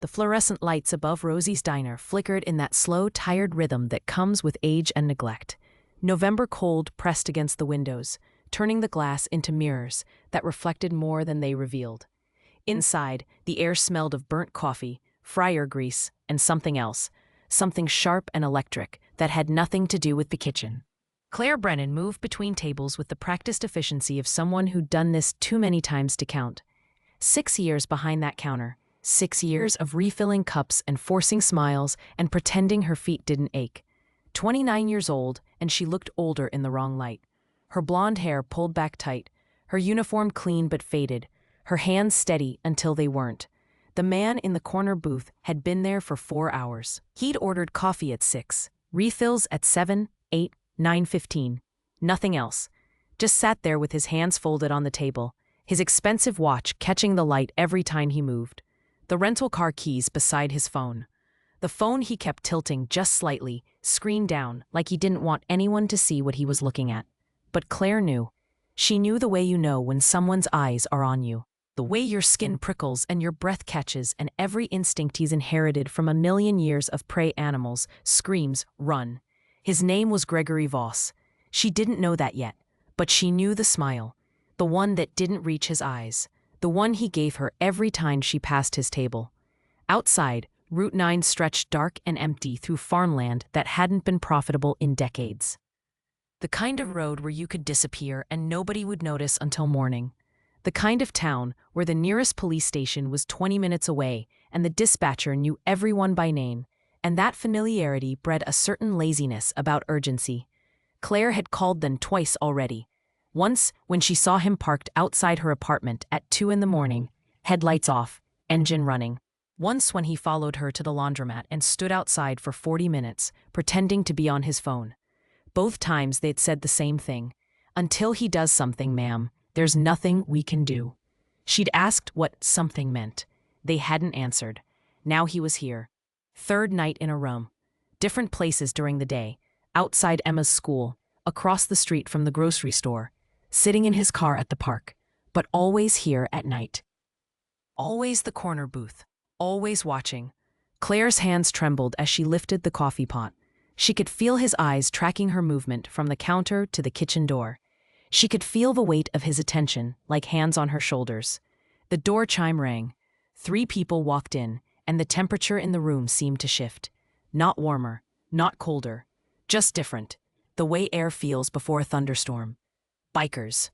The fluorescent lights above Rosie's diner flickered in that slow, tired rhythm that comes with age and neglect. November cold pressed against the windows, turning the glass into mirrors that reflected more than they revealed. Inside, the air smelled of burnt coffee, fryer grease, and something else, something sharp and electric that had nothing to do with the kitchen. Claire Brennan moved between tables with the practiced efficiency of someone who'd done this too many times to count. 6 years behind that counter, 6 years of refilling cups and forcing smiles and pretending her feet didn't ache. 29 years old, and she looked older in the wrong light. Her blonde hair pulled back tight, her uniform clean but faded, her hands steady until they weren't. The man in the corner booth had been there for 4 hours. He'd ordered coffee at 6, refills at 7, 8, 9:15. Nothing else. Just sat there with his hands folded on the table, his expensive watch catching the light every time he moved. The rental car keys beside his phone. The phone he kept tilting just slightly, screen down, like he didn't want anyone to see what he was looking at. But Claire knew. She knew the way you know when someone's eyes are on you. The way your skin prickles and your breath catches and every instinct he's inherited from a million years of prey animals screams, run. His name was Gregory Voss. She didn't know that yet, but she knew the smile, the one that didn't reach his eyes, the one he gave her every time she passed his table. Outside, Route 9 stretched dark and empty through farmland that hadn't been profitable in decades. The kind of road where you could disappear and nobody would notice until morning. The kind of town where the nearest police station was 20 minutes away and the dispatcher knew everyone by name, and that familiarity bred a certain laziness about urgency. Claire had called them twice already. Once, when she saw him parked outside her apartment at 2 in the morning, headlights off, engine running. Once when he followed her to the laundromat and stood outside for 40 minutes, pretending to be on his phone. Both times they'd said the same thing. Until he does something, ma'am, there's nothing we can do. She'd asked what something meant. They hadn't answered. Now he was here. Third night in a row. Different places during the day. Outside Emma's school, across the street from the grocery store, sitting in his car at the park, but always here at night. Always the corner booth. Always watching. Claire's hands trembled as she lifted the coffee pot. She could feel his eyes tracking her movement from the counter to the kitchen door. She could feel the weight of his attention, like hands on her shoulders. The door chime rang. 3 people walked in, and the temperature in the room seemed to shift. Not warmer, not colder, just different. The way air feels before a thunderstorm. Bikers.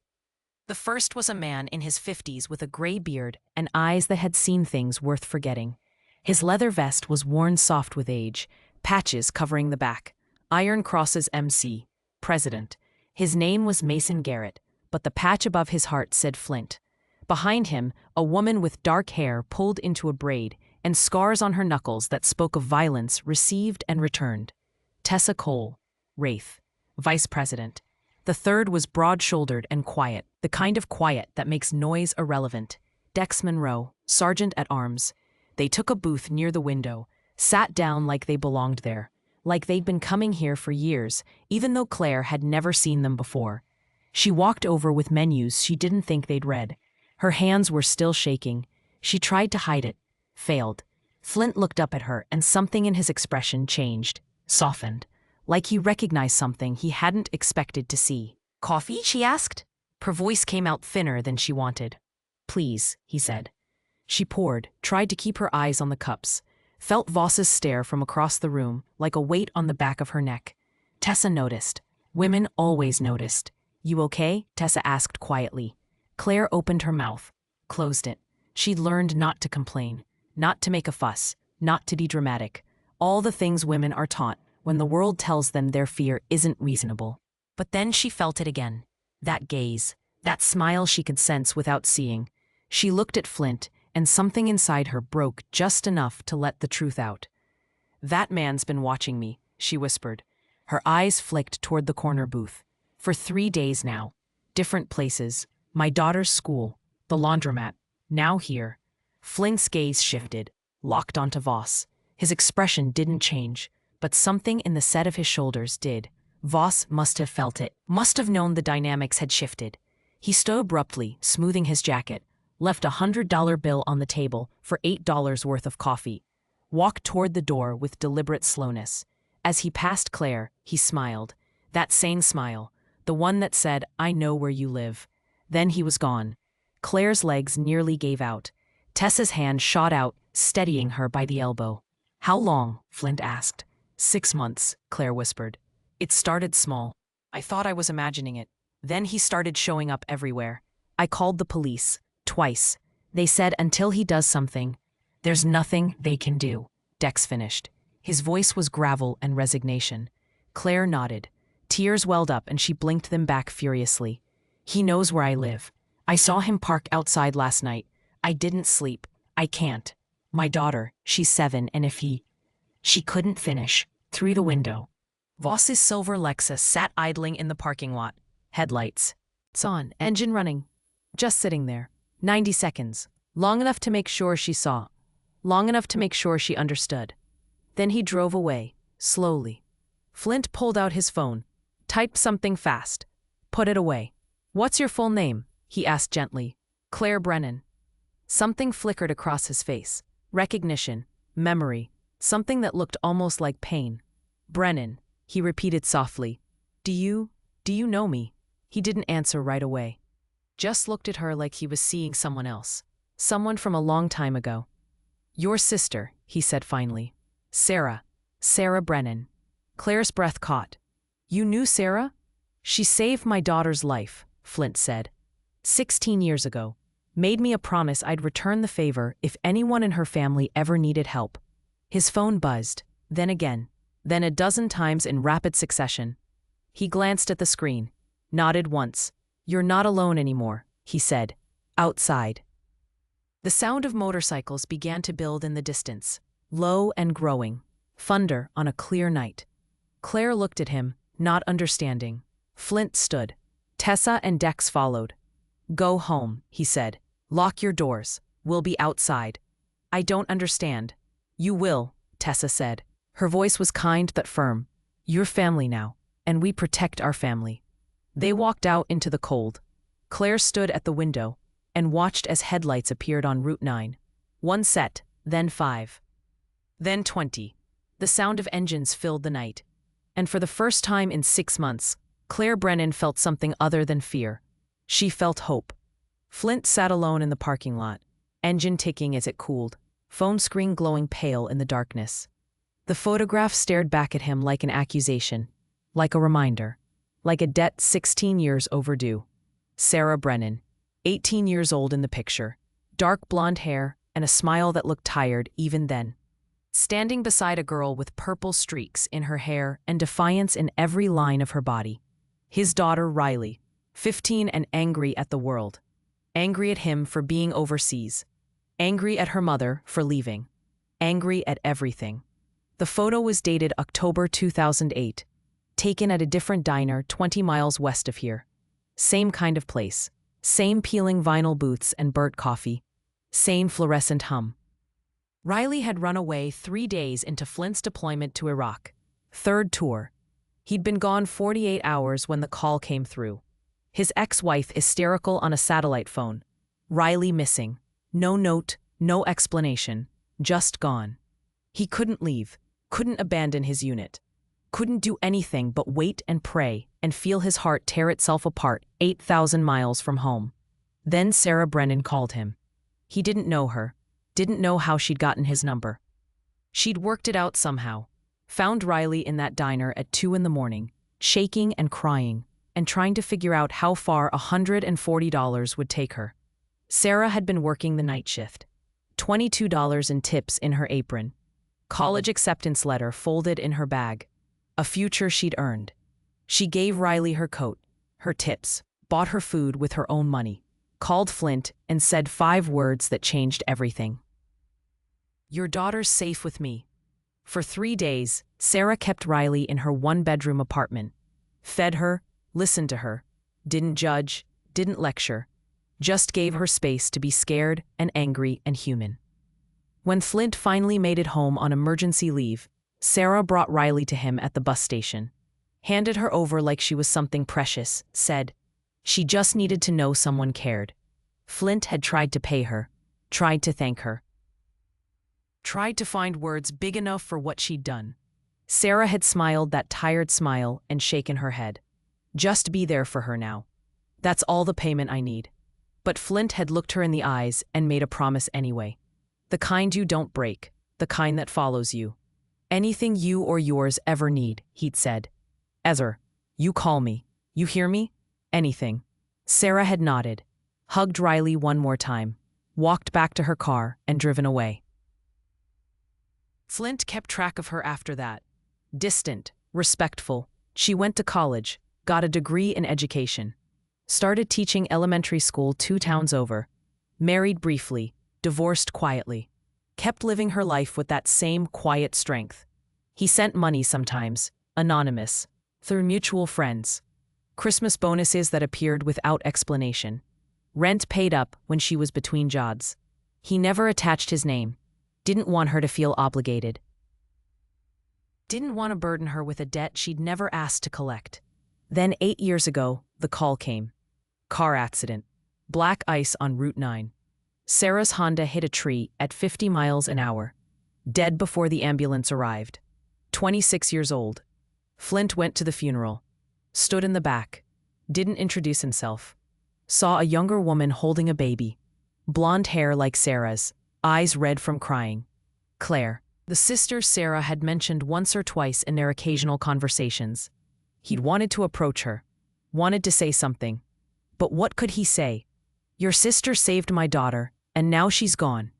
The first was a man in his 50s with a gray beard and eyes that had seen things worth forgetting. His leather vest was worn soft with age, patches covering the back. Iron crosses MC, President. His name was Mason Garrett, but the patch above his heart said Flint. Behind him, a woman with dark hair pulled into a braid and scars on her knuckles that spoke of violence received and returned. Tessa Cole, Wraith, Vice President. The third was broad-shouldered and quiet, the kind of quiet that makes noise irrelevant. Dex Monroe, Sergeant at Arms. They took a booth near the window, sat down like they belonged there, like they'd been coming here for years, even though Claire had never seen them before. She walked over with menus she didn't think they'd read. Her hands were still shaking. She tried to hide it, failed. Flint looked up at her, and something in his expression changed, softened, like he recognized something he hadn't expected to see. "Coffee?" she asked. Her voice came out thinner than she wanted. "Please," he said. She poured, tried to keep her eyes on the cups, felt Voss's stare from across the room like a weight on the back of her neck. Tessa noticed. Women always noticed. "You okay?" Tessa asked quietly. Claire opened her mouth, closed it. She'd learned not to complain, not to make a fuss, not to be dramatic. All the things women are taught when the world tells them their fear isn't reasonable. But then she felt it again. That gaze, that smile she could sense without seeing. She looked at Flint, and something inside her broke just enough to let the truth out. "That man's been watching me," she whispered. Her eyes flicked toward the corner booth. "For 3 days now. Different places. My daughter's school, the laundromat, now here." Flint's gaze shifted, locked onto Voss. His expression didn't change, but something in the set of his shoulders did. Voss must have felt it, must have known the dynamics had shifted. He stood abruptly, smoothing his jacket, left $100 bill on the table for $8 worth of coffee, walked toward the door with deliberate slowness. As he passed Claire, he smiled. That sane smile, the one that said, "I know where you live." Then he was gone. Claire's legs nearly gave out. Tessa's hand shot out, steadying her by the elbow. "How long?" Flint asked. 6 months, Claire whispered. "It started small. I thought I was imagining it. Then he started showing up everywhere. I called the police, twice. They said until he does something, there's nothing they can do." Dex finished. His voice was gravel and resignation. Claire nodded. Tears welled up and she blinked them back furiously. "He knows where I live. I saw him park outside last night. I didn't sleep. I can't. My daughter, she's 7, and if he..." She couldn't finish. Through the window, Voss's silver Lexus sat idling in the parking lot. Headlights. It's on, engine running. Just sitting there. 90 seconds. Long enough to make sure she saw. Long enough to make sure she understood. Then he drove away, slowly. Flint pulled out his phone, typed something fast, put it away. "What's your full name?" he asked gently. "Claire Brennan." Something flickered across his face. Recognition, memory, something that looked almost like pain. "Brennan," he repeated softly. Do you know me?" He didn't answer right away. Just looked at her like he was seeing someone else. Someone from a long time ago. "Your sister," he said finally. Sarah Brennan." Claire's breath caught. "You knew Sarah?" "She saved my daughter's life," Flint said. 16 years ago. Made me a promise I'd return the favor if anyone in her family ever needed help." His phone buzzed, then again, then a dozen times in rapid succession. He glanced at the screen, nodded once. "You're not alone anymore," he said. "Outside." The sound of motorcycles began to build in the distance, low and growing. Thunder on a clear night. Claire looked at him, not understanding. Flint stood. Tessa and Dex followed. "Go home," he said. "Lock your doors. We'll be outside." "I don't understand." "You will," Tessa said. Her voice was kind but firm. "You're family now, and we protect our family." They walked out into the cold. Claire stood at the window and watched as headlights appeared on Route 9. 1 set, then 5. Then 20. The sound of engines filled the night. And for the first time in 6 months, Claire Brennan felt something other than fear. She felt hope. Flint sat alone in the parking lot, engine ticking as it cooled, phone screen glowing pale in the darkness. The photograph stared back at him like an accusation, like a reminder, like a debt 16 years overdue. Sarah Brennan, 18 years old in the picture, dark blonde hair and a smile that looked tired even then. Standing beside a girl with purple streaks in her hair and defiance in every line of her body. His daughter Riley, 15 and angry at the world. Angry at him for being overseas. Angry at her mother for leaving. Angry at everything. The photo was dated October 2008, taken at a different diner 20 miles west of here. Same kind of place. Same peeling vinyl booths and burnt coffee. Same fluorescent hum. Riley had run away 3 days into Flint's deployment to Iraq. 3rd tour. He'd been gone 48 hours when the call came through. His ex-wife hysterical on a satellite phone. Riley missing. No note, no explanation. Just gone. He couldn't leave, couldn't abandon his unit. Couldn't do anything but wait and pray and feel his heart tear itself apart 8,000 miles from home. Then Sarah Brennan called him. He didn't know her. Didn't know how she'd gotten his number. She'd worked it out somehow. Found Riley in that diner at 2 in the morning, shaking and crying, and trying to figure out how far $140 would take her. Sarah had been working the night shift. $22 in tips in her apron. College acceptance letter folded in her bag. A future she'd earned. She gave Riley her coat, her tips, bought her food with her own money, called Flint and said 5 words that changed everything. "Your daughter's safe with me." For 3 days, Sarah kept Riley in her 1-bedroom apartment. Fed her, listened to her, didn't judge, didn't lecture, just gave her space to be scared and angry and human. When Flint finally made it home on emergency leave, Sarah brought Riley to him at the bus station, handed her over like she was something precious, said she just needed to know someone cared. Flint had tried to pay her, tried to thank her, tried to find words big enough for what she'd done. Sarah had smiled that tired smile and shaken her head. Just be there for her now. That's all the payment I need. But Flint had looked her in the eyes and made a promise anyway. The kind you don't break, the kind that follows you. Anything you or yours ever need, he'd said. Ezra, you call me. You hear me? Anything. Sarah had nodded, hugged Riley one more time, walked back to her car and driven away. Flint kept track of her after that. Distant, respectful. She went to college, got a degree in education. Started teaching elementary school 2 towns over. Married briefly, divorced quietly. Kept living her life with that same quiet strength. He sent money sometimes, anonymous, through mutual friends. Christmas bonuses that appeared without explanation. Rent paid up when she was between jobs. He never attached his name. Didn't want her to feel obligated. Didn't want to burden her with a debt she'd never asked to collect. Then 8 years ago, the call came. Car accident. Black ice on Route 9. Sarah's Honda hit a tree at 50 miles an hour. Dead before the ambulance arrived. 26 years old. Flint went to the funeral. Stood in the back. Didn't introduce himself. Saw a younger woman holding a baby. Blonde hair like Sarah's, eyes red from crying. Claire, the sister Sarah had mentioned once or twice in their occasional conversations. He'd wanted to approach her. Wanted to say something. But what could he say? Your sister saved my daughter, and now she's gone.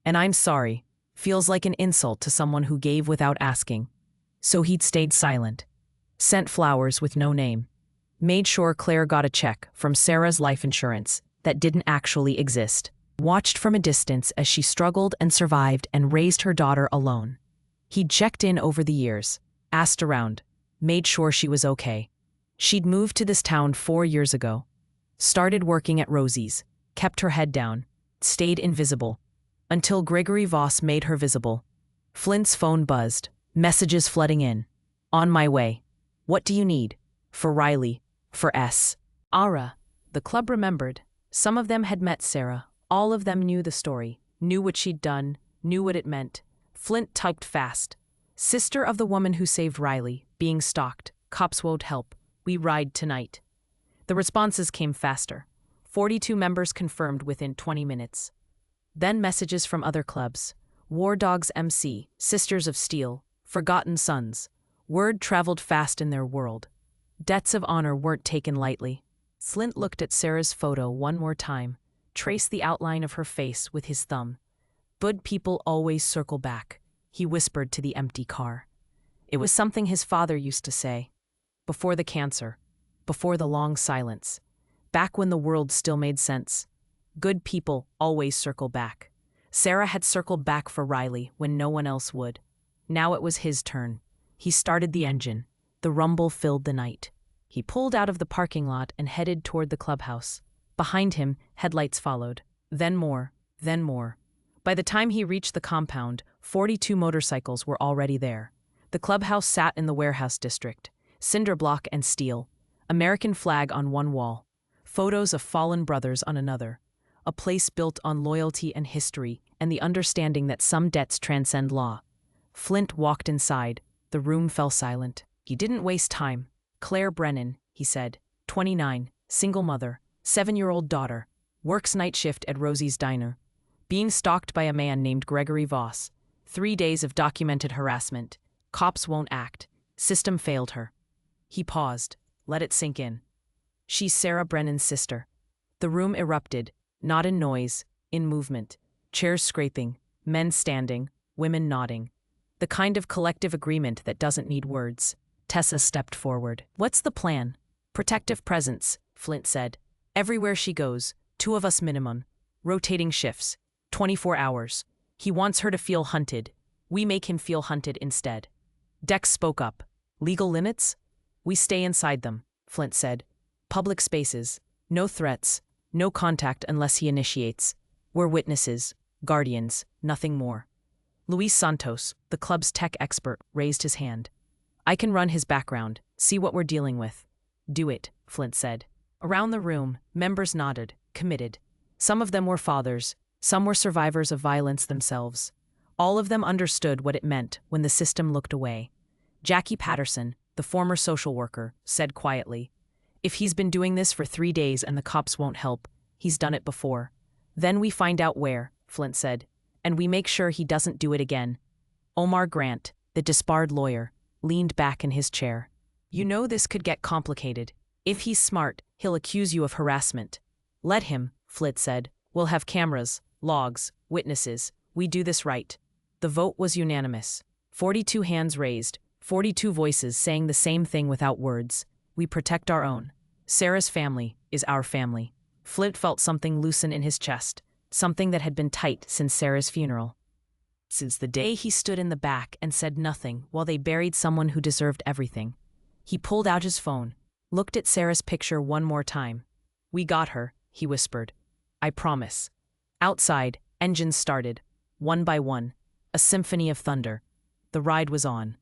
And I'm sorry. Feels like an insult to someone who gave without asking. So he'd stayed silent. Sent flowers with no name. Made sure Claire got a check from Sarah's life insurance that didn't actually exist. Watched from a distance as she struggled and survived and raised her daughter alone. He'd checked in over the years, asked around, made sure she was okay. She'd moved to this town 4 years ago. Started working at Rosie's, kept her head down, stayed invisible. Until Gregory Voss made her visible. Flint's phone buzzed, messages flooding in. On my way. What do you need? For Riley. For S. Ara. The club remembered. Some of them had met Sarah. All of them knew the story, knew what she'd done, knew what it meant. Flint typed fast. Sister of the woman who saved Riley, being stalked. Cops won't help. We ride tonight. The responses came faster. 42 members confirmed within 20 minutes. Then messages from other clubs. War Dogs MC, Sisters of Steel, Forgotten Sons. Word traveled fast in their world. Debts of honor weren't taken lightly. Flint looked at Sarah's photo one more time, traced the outline of her face with his thumb. Good people always circle back, he whispered to the empty car. It was something his father used to say. Before the cancer. Before the long silence. Back when the world still made sense. Good people always circle back. Sarah had circled back for Riley when no one else would. Now it was his turn. He started the engine. The rumble filled the night. He pulled out of the parking lot and headed toward the clubhouse. Behind him, headlights followed. Then more, then more. By the time he reached the compound, 42 motorcycles were already there. The clubhouse sat in the warehouse district. Cinder block and steel. American flag on one wall. Photos of fallen brothers on another. A place built on loyalty and history and the understanding that some debts transcend law. Flint walked inside. The room fell silent. He didn't waste time. Claire Brennan, he said. 29, single mother, 7-year-old daughter. Works night shift at Rosie's Diner. Being stalked by a man named Gregory Voss. 3 days of documented harassment. Cops won't act. System failed her. He paused. Let it sink in. She's Sarah Brennan's sister. The room erupted, not in noise, in movement. Chairs scraping, men standing, women nodding. The kind of collective agreement that doesn't need words. Tessa stepped forward. What's the plan? Protective presence, Flint said. Everywhere she goes, 2 of us minimum. Rotating shifts. 24 hours. He wants her to feel hunted. We make him feel hunted instead. Dex spoke up. Legal limits? We stay inside them, Flint said. Public spaces. No threats. No contact unless he initiates. We're witnesses. Guardians. Nothing more. Luis Santos, the club's tech expert, raised his hand. I can run his background, see what we're dealing with. Do it, Flint said. Around the room, members nodded, committed. Some of them were fathers, some were survivors of violence themselves. All of them understood what it meant when the system looked away. Jackie Patterson, the former social worker, said quietly, "If he's been doing this for 3 days and the cops won't help, he's done it before. Then we find out where," Flint said, "and we make sure he doesn't do it again." Omar Grant, the disbarred lawyer, leaned back in his chair. "You know this could get complicated. If he's smart, he'll accuse you of harassment." "Let him," Flint said. "We'll have cameras, logs, witnesses. We do this right." The vote was unanimous. 42 hands raised, 42 voices saying the same thing without words. We protect our own. Sarah's family is our family. Flint felt something loosen in his chest, something that had been tight since Sarah's funeral. Since the day he stood in the back and said nothing while they buried someone who deserved everything. He pulled out his phone, looked at Sarah's picture one more time. "We got her," he whispered. "I promise." Outside, engines started, one by one, a symphony of thunder. The ride was on.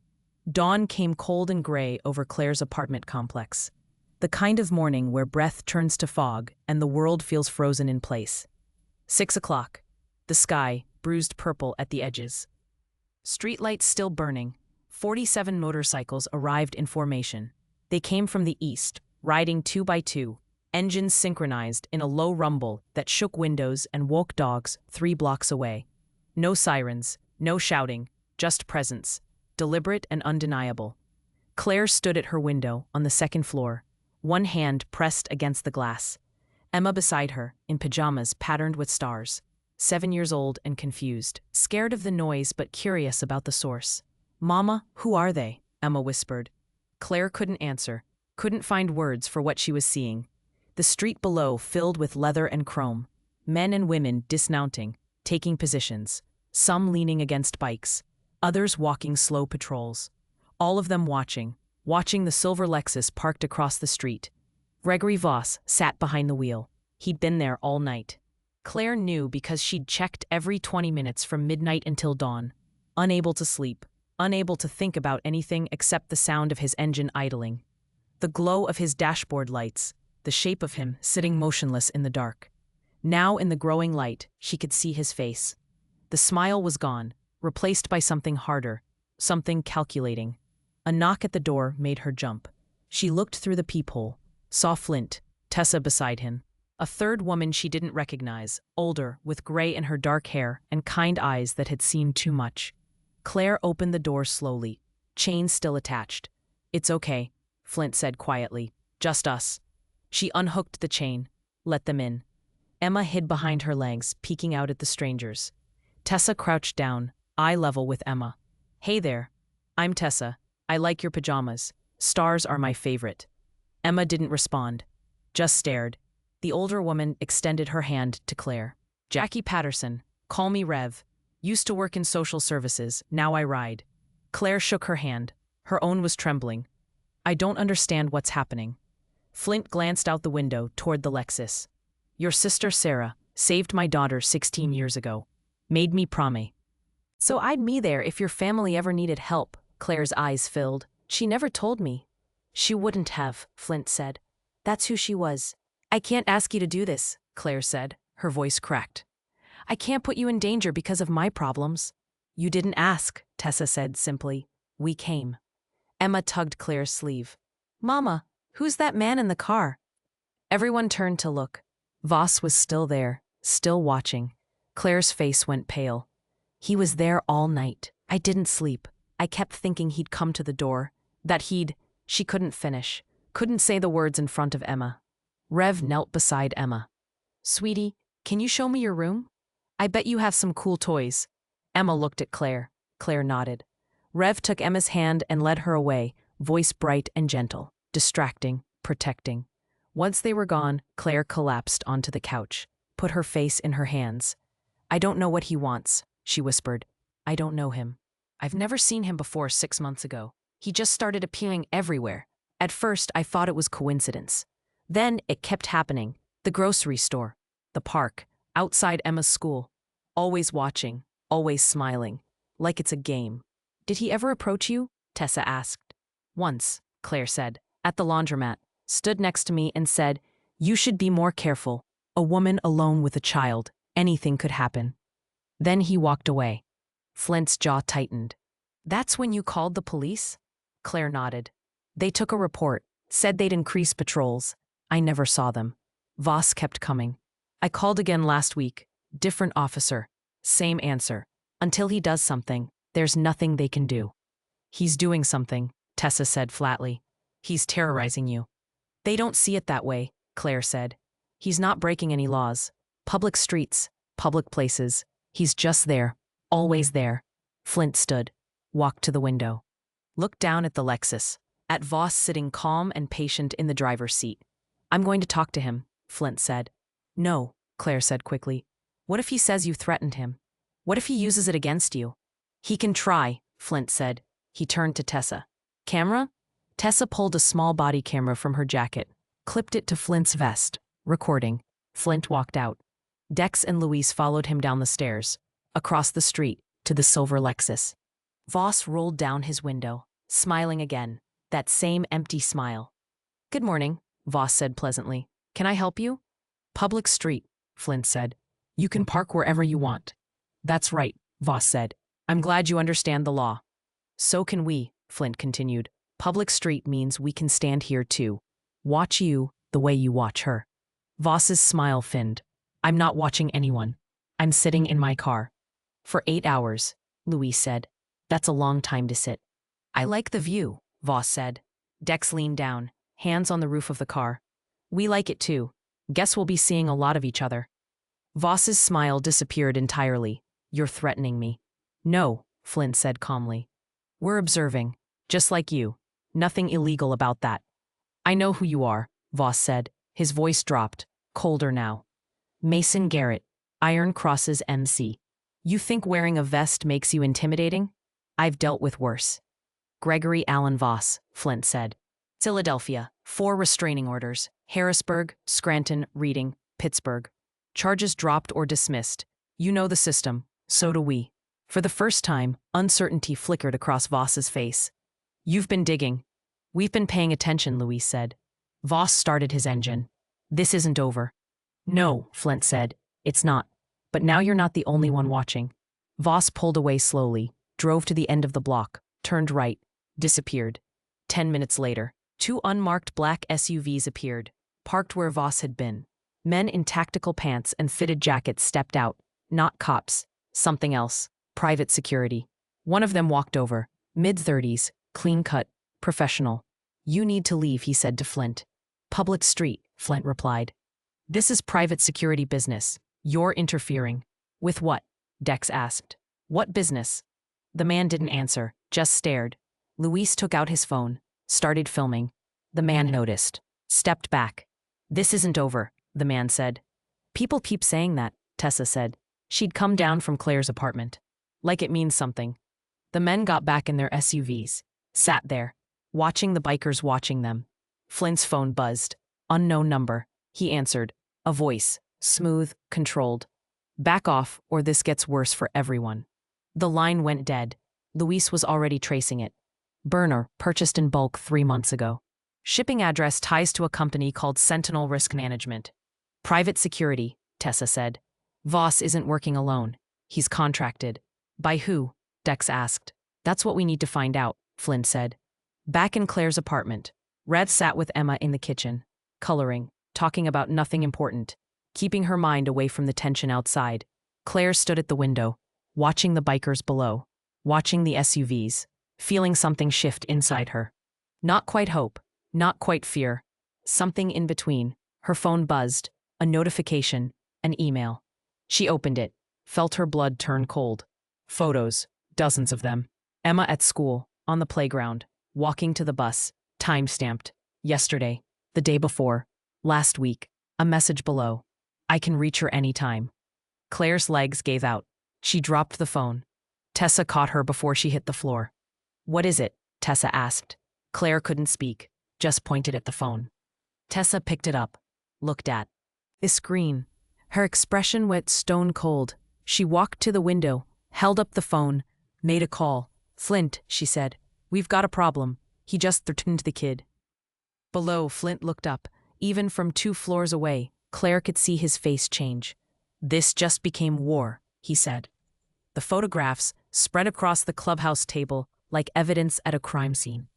Dawn came cold and gray over Claire's apartment complex. The kind of morning where breath turns to fog and the world feels frozen in place. 6 o'clock. The sky, bruised purple at the edges. Streetlights still burning. 47 motorcycles arrived in formation. They came from the east, riding 2 by 2, engines synchronized in a low rumble that shook windows and woke dogs 3 blocks away. No sirens, no shouting, just presence, deliberate and undeniable. Claire stood at her window on the second floor, one hand pressed against the glass. Emma beside her, in pajamas patterned with stars. 7 years old and confused, scared of the noise but curious about the source. "Mama, who are they?" Emma whispered. Claire couldn't answer, couldn't find words for what she was seeing. The street below filled with leather and chrome. Men and women dismounting, taking positions. Some leaning against bikes, others walking slow patrols. All of them watching the silver Lexus parked across the street. Gregory Voss sat behind the wheel. He'd been there all night. Claire knew because she'd checked every 20 minutes from midnight until dawn. Unable to sleep, unable to think about anything except the sound of his engine idling. The glow of his dashboard lights, the shape of him sitting motionless in the dark. Now in the growing light, she could see his face. The smile was gone, replaced by something harder, something calculating. A knock at the door made her jump. She looked through the peephole, saw Flint, Tessa beside him. A third woman she didn't recognize, older, with gray in her dark hair and kind eyes that had seen too much. Claire opened the door slowly, chain still attached. "It's okay," Flint said quietly. "Just us." She unhooked the chain, let them in. Emma hid behind her legs, peeking out at the strangers. Tessa crouched down, eye level with Emma. "Hey there. I'm Tessa. I like your pajamas. Stars are my favorite." Emma didn't respond, just stared. The older woman extended her hand to Claire. "Jackie Patterson, call me Rev. Used to work in social services, now I ride." Claire shook her hand. Her own was trembling. "I don't understand what's happening." Flint glanced out the window toward the Lexus. "Your sister Sarah saved my daughter 16 years ago. Made me promise. So I'd me there if your family ever needed help." Claire's eyes filled. "She never told me." "She wouldn't have," Flint said. "That's who she was." "I can't ask you to do this," Claire said, her voice cracked. "I can't put you in danger because of my problems." "You didn't ask," Tessa said simply. "We came." Emma tugged Claire's sleeve. "Mama, who's that man in the car?" Everyone turned to look. Voss was still there, still watching. Claire's face went pale. "He was there all night. I didn't sleep. I kept thinking he'd come to the door. She couldn't finish, couldn't say the words in front of Emma. Rev knelt beside Emma. "Sweetie, can you show me your room? I bet you have some cool toys." Emma looked at Claire. Claire nodded. Rev took Emma's hand and led her away, voice bright and gentle, distracting, protecting. Once they were gone, Claire collapsed onto the couch, put her face in her hands. "I don't know what he wants," she whispered. "I don't know him. I've never seen him before 6 months ago. He just started appearing everywhere. At first, I thought it was coincidence. Then it kept happening. The grocery store, the park, outside Emma's school. Always watching, always smiling, like it's a game." "Did he ever approach you?" Tessa asked. "Once," Claire said, "at the laundromat. Stood next to me and said, 'You should be more careful.' A woman alone with a child. Anything could happen. Then he walked away. Flint's jaw tightened. That's when you called the police? Claire nodded. They took a report, said they'd increase patrols. I never saw them. Voss kept coming. I called again last week. Different officer. Same answer. Until he does something, there's nothing they can do. He's doing something, Tessa said flatly. He's terrorizing you. They don't see it that way, Claire said. He's not breaking any laws. Public streets, public places. He's just there, always there. Flint stood, walked to the window. Looked down at the Lexus, at Voss sitting calm and patient in the driver's seat. I'm going to talk to him, Flint said. No, Claire said quickly. What if he says you threatened him? What if he uses it against you? He can try, Flint said. He turned to Tessa. Camera? Tessa pulled a small body camera from her jacket, clipped it to Flint's vest. Recording. Flint walked out. Dex and Luis followed him down the stairs, across the street, to the silver Lexus. Voss rolled down his window, smiling again, that same empty smile. Good morning, Voss said pleasantly. Can I help you? Public street, Flint said. You can park wherever you want. That's right, Voss said. I'm glad you understand the law. So can we, Flint continued. Public street means we can stand here too. Watch you the way you watch her. Voss's smile thinned. I'm not watching anyone. I'm sitting in my car. For 8 hours, Luis said. That's a long time to sit. I like the view, Voss said. Dex leaned down, hands on the roof of the car. We like it too. Guess we'll be seeing a lot of each other. Voss's smile disappeared entirely. You're threatening me. No, Flint said calmly. We're observing, just like you. Nothing illegal about that. I know who you are, Voss said. His voice dropped, colder now. Mason Garrett, Iron Cross's MC. You think wearing a vest makes you intimidating? I've dealt with worse. Gregory Allen Voss, Flint said. Philadelphia, 4 restraining orders. Harrisburg, Scranton, Reading, Pittsburgh. Charges dropped or dismissed. You know the system, so do we. For the first time, uncertainty flickered across Voss's face. You've been digging. We've been paying attention, Luis said. Voss started his engine. This isn't over. No, Flint said. It's not. But now you're not the only one watching. Voss pulled away slowly, drove to the end of the block, turned right, disappeared. 10 minutes later, 2 unmarked black SUVs appeared, parked where Voss had been. Men in tactical pants and fitted jackets stepped out. Not cops. Something else. Private security. One of them walked over. Mid-30s, clean-cut, professional. You need to leave, he said to Flint. Public street, Flint replied. This is private security business. You're interfering. With what? Dex asked. What business? The man didn't answer, just stared. Luis took out his phone, started filming. The man noticed. Stepped back. This isn't over, the man said. People keep saying that, Tessa said. She'd come down from Claire's apartment. Like it means something. The men got back in their SUVs, sat there, watching the bikers watching them. Flint's phone buzzed. Unknown number. He answered. A voice, smooth, controlled. Back off, or this gets worse for everyone. The line went dead. Luis was already tracing it. Burner, purchased in bulk 3 months ago. Shipping address ties to a company called Sentinel Risk Management. Private security, Tessa said. Voss isn't working alone. He's contracted. By who? Dex asked. That's what we need to find out, Flint said. Back in Claire's apartment, Red sat with Emma in the kitchen, coloring, talking about nothing important, keeping her mind away from the tension outside. Claire stood at the window, watching the bikers below, watching the SUVs, feeling something shift inside her. Not quite hope, not quite fear, something in between. Her phone buzzed, a notification, an email. She opened it, felt her blood turn cold. Photos, dozens of them. Emma at school, on the playground, walking to the bus, time-stamped. Yesterday, the day before, last week, a message below. I can reach her anytime. Claire's legs gave out. She dropped the phone. Tessa caught her before she hit the floor. What is it? Tessa asked. Claire couldn't speak, just pointed at the phone. Tessa picked it up, looked at the screen. Her expression went stone cold. She walked to the window, held up the phone, made a call. Flint, she said. We've got a problem. He just threatened the kid. Below, Flint looked up. Even from 2 floors away, Claire could see his face change. "This just became war," he said. The photographs spread across the clubhouse table like evidence at a crime scene.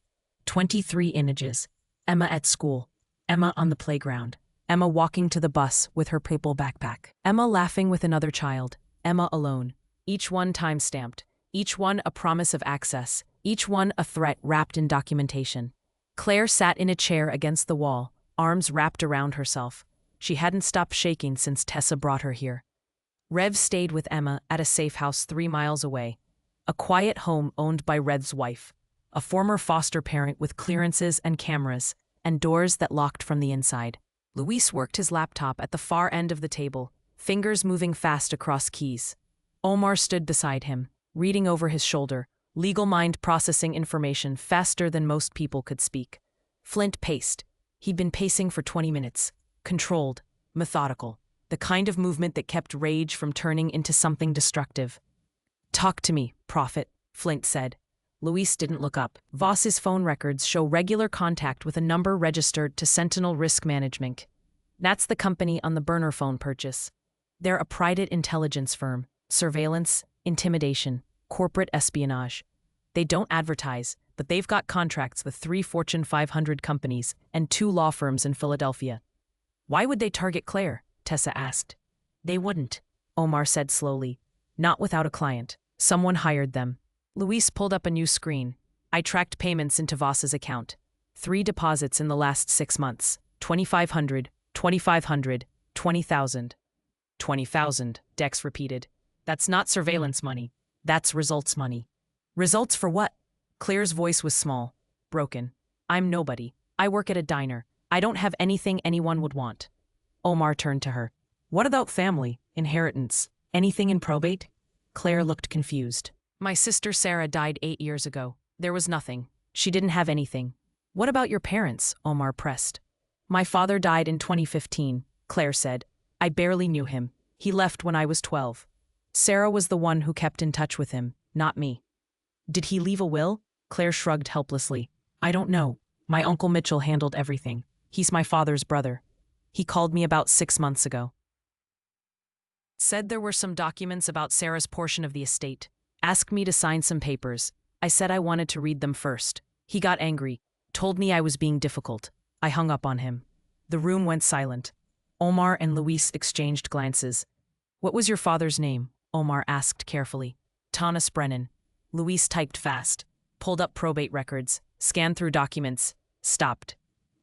23 images. Emma at school. Emma on the playground. Emma walking to the bus with her purple backpack. Emma laughing with another child. Emma alone. Each one time-stamped. Each one a promise of access. Each one a threat wrapped in documentation. Claire sat in a chair against the wall, arms wrapped around herself. She hadn't stopped shaking since Tessa brought her here. Rev stayed with Emma at a safe house 3 miles away. A quiet home owned by Rev's wife. A former foster parent with clearances and cameras, and doors that locked from the inside. Luis worked his laptop at the far end of the table, fingers moving fast across keys. Omar stood beside him, reading over his shoulder, legal mind processing information faster than most people could speak. Flint paced. He'd been pacing for 20 minutes. Controlled, methodical, the kind of movement that kept rage from turning into something destructive. "Talk to me, Prophet," Flint said. Luis didn't look up. Voss's phone records show regular contact with a number registered to Sentinel Risk Management. That's the company on the burner phone purchase. They're a private intelligence firm. Surveillance, intimidation, corporate espionage. They don't advertise, but they've got contracts with 3 Fortune 500 companies and 2 law firms in Philadelphia. "Why would they target Claire?" Tessa asked. "They wouldn't," Omar said slowly. "Not without a client. Someone hired them." Luis pulled up a new screen. "I tracked payments into Voss's account. 3 deposits in the last 6 months. 2,500, 2,500, 20,000. 20,000, Dex repeated. "That's not surveillance money. That's results money." "Results for what?" Claire's voice was small, broken. "I'm nobody. I work at a diner. I don't have anything anyone would want." Omar turned to her. "What about family, inheritance, anything in probate?" Claire looked confused. "My sister Sarah died 8 years ago. There was nothing. She didn't have anything." "What about your parents?" Omar pressed. "My father died in 2015, Claire said. "I barely knew him. He left when I was 12. Sarah was the one who kept in touch with him, not me." "Did he leave a will?" Claire shrugged helplessly. "I don't know. My Uncle Mitchell handled everything. He's my father's brother. He called me about 6 months ago. Said there were some documents about Sarah's portion of the estate. Asked me to sign some papers. I said I wanted to read them first. He got angry, told me I was being difficult. I hung up on him." The room went silent. Omar and Luis exchanged glances. "What was your father's name?" Omar asked carefully. "Thomas Brennan." Luis typed fast, pulled up probate records, scanned through documents, stopped.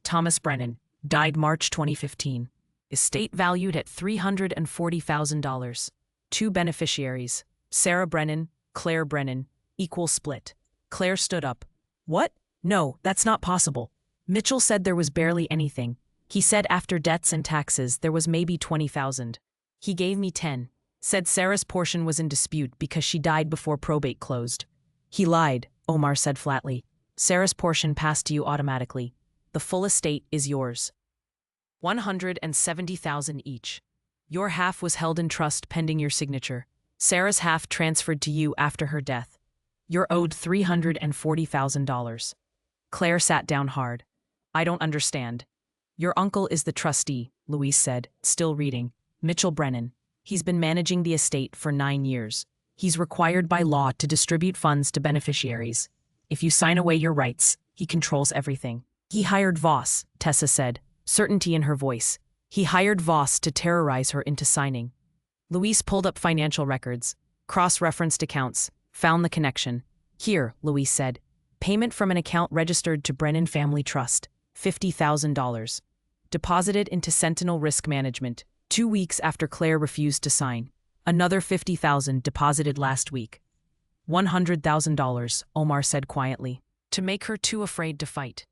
"Thomas Brennan. Died March 2015. Estate valued at $340,000. 2 beneficiaries. Sarah Brennan, Claire Brennan. Equal split." Claire stood up. "What? No, that's not possible. Mitchell said there was barely anything. He said after debts and taxes there was maybe 20,000. He gave me 10. Said Sarah's portion was in dispute because she died before probate closed." "He lied," Omar said flatly. "Sarah's portion passed to you automatically. The full estate is yours. 170,000 each. Your half was held in trust pending your signature. Sarah's half transferred to you after her death. You're owed $340,000. Claire sat down hard. "I don't understand." "Your uncle is the trustee," Luis said, still reading. "Mitchell Brennan. He's been managing the estate for 9 years. He's required by law to distribute funds to beneficiaries. If you sign away your rights, he controls everything." "He hired Voss," Tessa said, certainty in her voice. "He hired Voss to terrorize her into signing." Luis pulled up financial records, cross-referenced accounts, found the connection. "Here," Luis said. "Payment from an account registered to Brennan Family Trust, $50,000. Deposited into Sentinel Risk Management, 2 weeks after Claire refused to sign. Another $50,000 deposited last week." $100,000, Omar said quietly. "To make her too afraid to fight."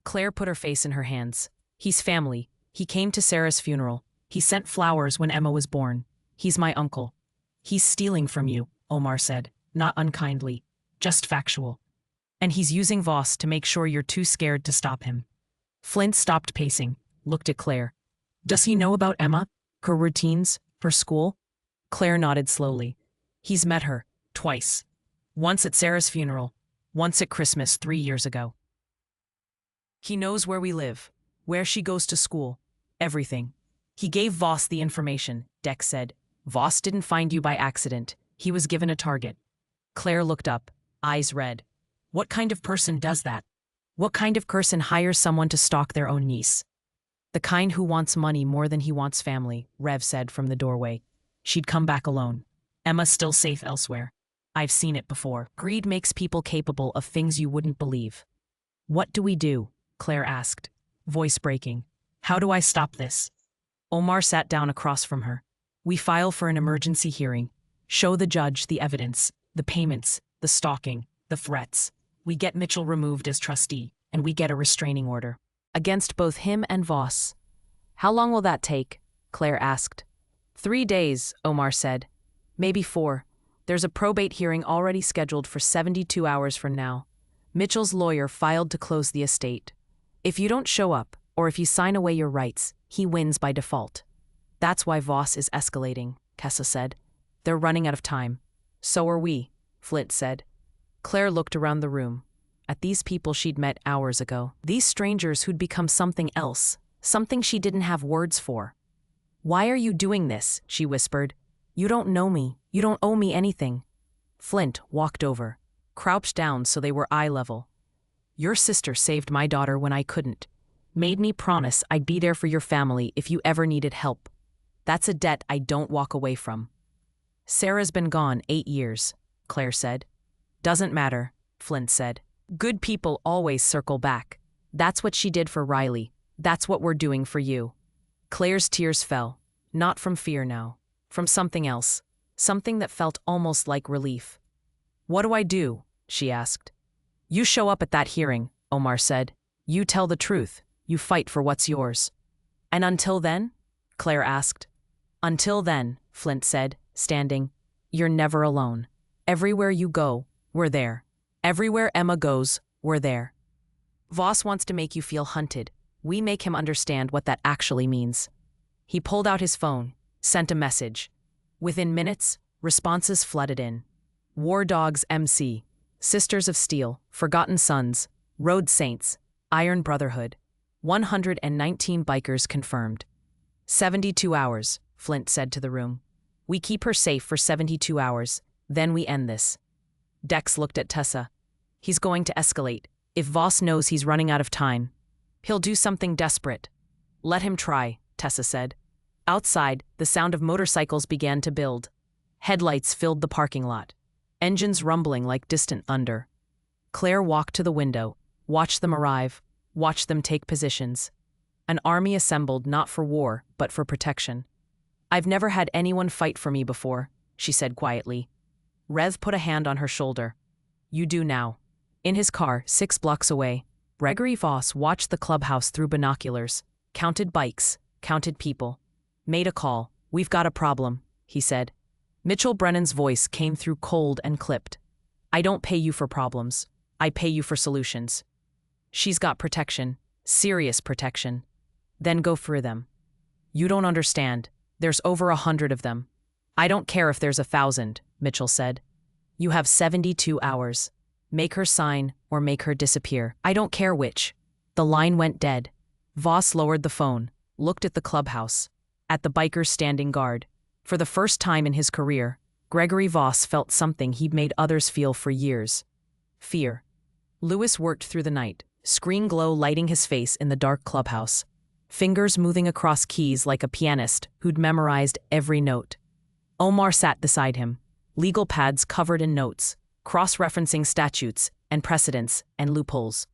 Claire put her face in her hands. "He's family. He came to Sarah's funeral. He sent flowers when Emma was born. He's my uncle." "He's stealing from you," Omar said, not unkindly, just factual. "And he's using Voss to make sure you're too scared to stop him." Flint stopped pacing, looked at Claire. "Does he know about Emma? Her routines? Her school?" Claire nodded slowly. "He's met her, twice. Once at Sarah's funeral, once at Christmas 3 years ago. He knows where we live, where she goes to school, everything. He gave Voss the information, Dex said. Voss didn't find you by accident. He was given a target. Claire looked up, eyes red. What kind of person does that? What kind of person hires someone to stalk their own niece? The kind who wants money more than he wants family, Rev said from the doorway. She'd come back alone. Emma's still safe elsewhere. I've seen it before. Greed makes people capable of things you wouldn't believe. What do we do? Claire asked, voice breaking. How do I stop this? Omar sat down across from her. We file for an emergency hearing. Show the judge the evidence, the payments, the stalking, the threats. We get Mitchell removed as trustee, and we get a restraining order. Against both him and Voss. How long will that take? Claire asked. 3 days, Omar said. Maybe 4. There's a probate hearing already scheduled for 72 hours from now. Mitchell's lawyer filed to close the estate. If you don't show up, or if you sign away your rights, he wins by default. That's why Voss is escalating, Kessa said. They're running out of time. So are we, Flint said. Claire looked around the room, at these people she'd met hours ago. These strangers who'd become something else, something she didn't have words for. Why are you doing this? She whispered. You don't know me. You don't owe me anything. Flint walked over, crouched down so they were eye level. Your sister saved my daughter when I couldn't. Made me promise I'd be there for your family if you ever needed help. That's a debt I don't walk away from. Sarah's been gone 8 years, Claire said. Doesn't matter, Flint said. Good people always circle back. That's what she did for Riley. That's what we're doing for you. Claire's tears fell, not from fear now, from something else, something that felt almost like relief. What do I do? She asked. You show up at that hearing, Omar said. You tell the truth. You fight for what's yours. And until then? Claire asked. Until then, Flint said, standing. You're never alone. Everywhere you go, we're there. Everywhere Emma goes, we're there. Voss wants to make you feel hunted. We make him understand what that actually means. He pulled out his phone, sent a message. Within minutes, responses flooded in. War Dogs MC, Sisters of Steel, Forgotten Sons, Road Saints, Iron Brotherhood. 119 bikers confirmed. 72 hours, Flint said to the room. We keep her safe for 72 hours, then we end this. Dex looked at Tessa. He's going to escalate. If Voss knows he's running out of time, he'll do something desperate. Let him try, Tessa said. Outside, the sound of motorcycles began to build. Headlights filled the parking lot, engines rumbling like distant thunder. Claire walked to the window, watched them arrive, watched them take positions. An army assembled not for war, but for protection. I've never had anyone fight for me before, she said quietly. Rev put a hand on her shoulder. You do now. In his car, 6 blocks away, Gregory Voss watched the clubhouse through binoculars, counted bikes, counted people. Made a call. We've got a problem, he said. Mitchell Brennan's voice came through cold and clipped. I don't pay you for problems. I pay you for solutions. She's got protection, serious protection. Then go through them. You don't understand. There's over 100 of them. I don't care if there's 1,000, Mitchell said. You have 72 hours. Make her sign or make her disappear. I don't care which. The line went dead. Voss lowered the phone, looked at the clubhouse, at the bikers standing guard. For the first time in his career, Gregory Voss felt something he'd made others feel for years. Fear. Lewis worked through the night, screen glow lighting his face in the dark clubhouse, fingers moving across keys like a pianist who'd memorized every note. Omar sat beside him, legal pads covered in notes, cross-referencing statutes and precedents and loopholes.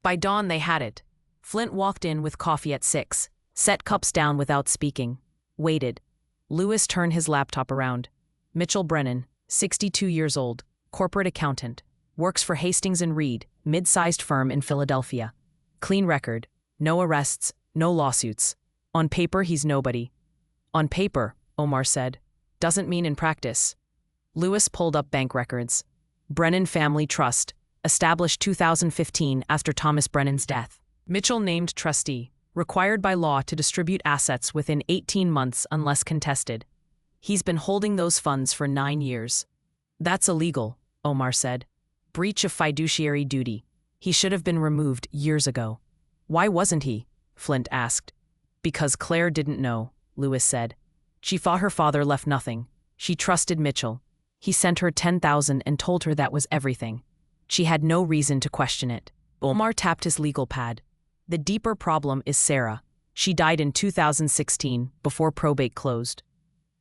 By dawn they had it. Flint walked in with coffee at 6, set cups down without speaking, waited. Lewis turned his laptop around. Mitchell Brennan, 62 years old, corporate accountant, works for Hastings & Reed, mid-sized firm in Philadelphia. Clean record, no arrests, no lawsuits. On paper, he's nobody. On paper, Omar said. Doesn't mean in practice. Lewis pulled up bank records. Brennan Family Trust, established 2015 after Thomas Brennan's death. Mitchell named trustee, required by law to distribute assets within 18 months unless contested. He's been holding those funds for 9 years. That's illegal, Omar said. Breach of fiduciary duty. He should have been removed years ago. Why wasn't he? Flint asked. Because Claire didn't know, Lewis said. She thought her father left nothing. She trusted Mitchell. He sent her 10,000 and told her that was everything. She had no reason to question it. Omar tapped his legal pad. The deeper problem is Sarah. She died in 2016, before probate closed.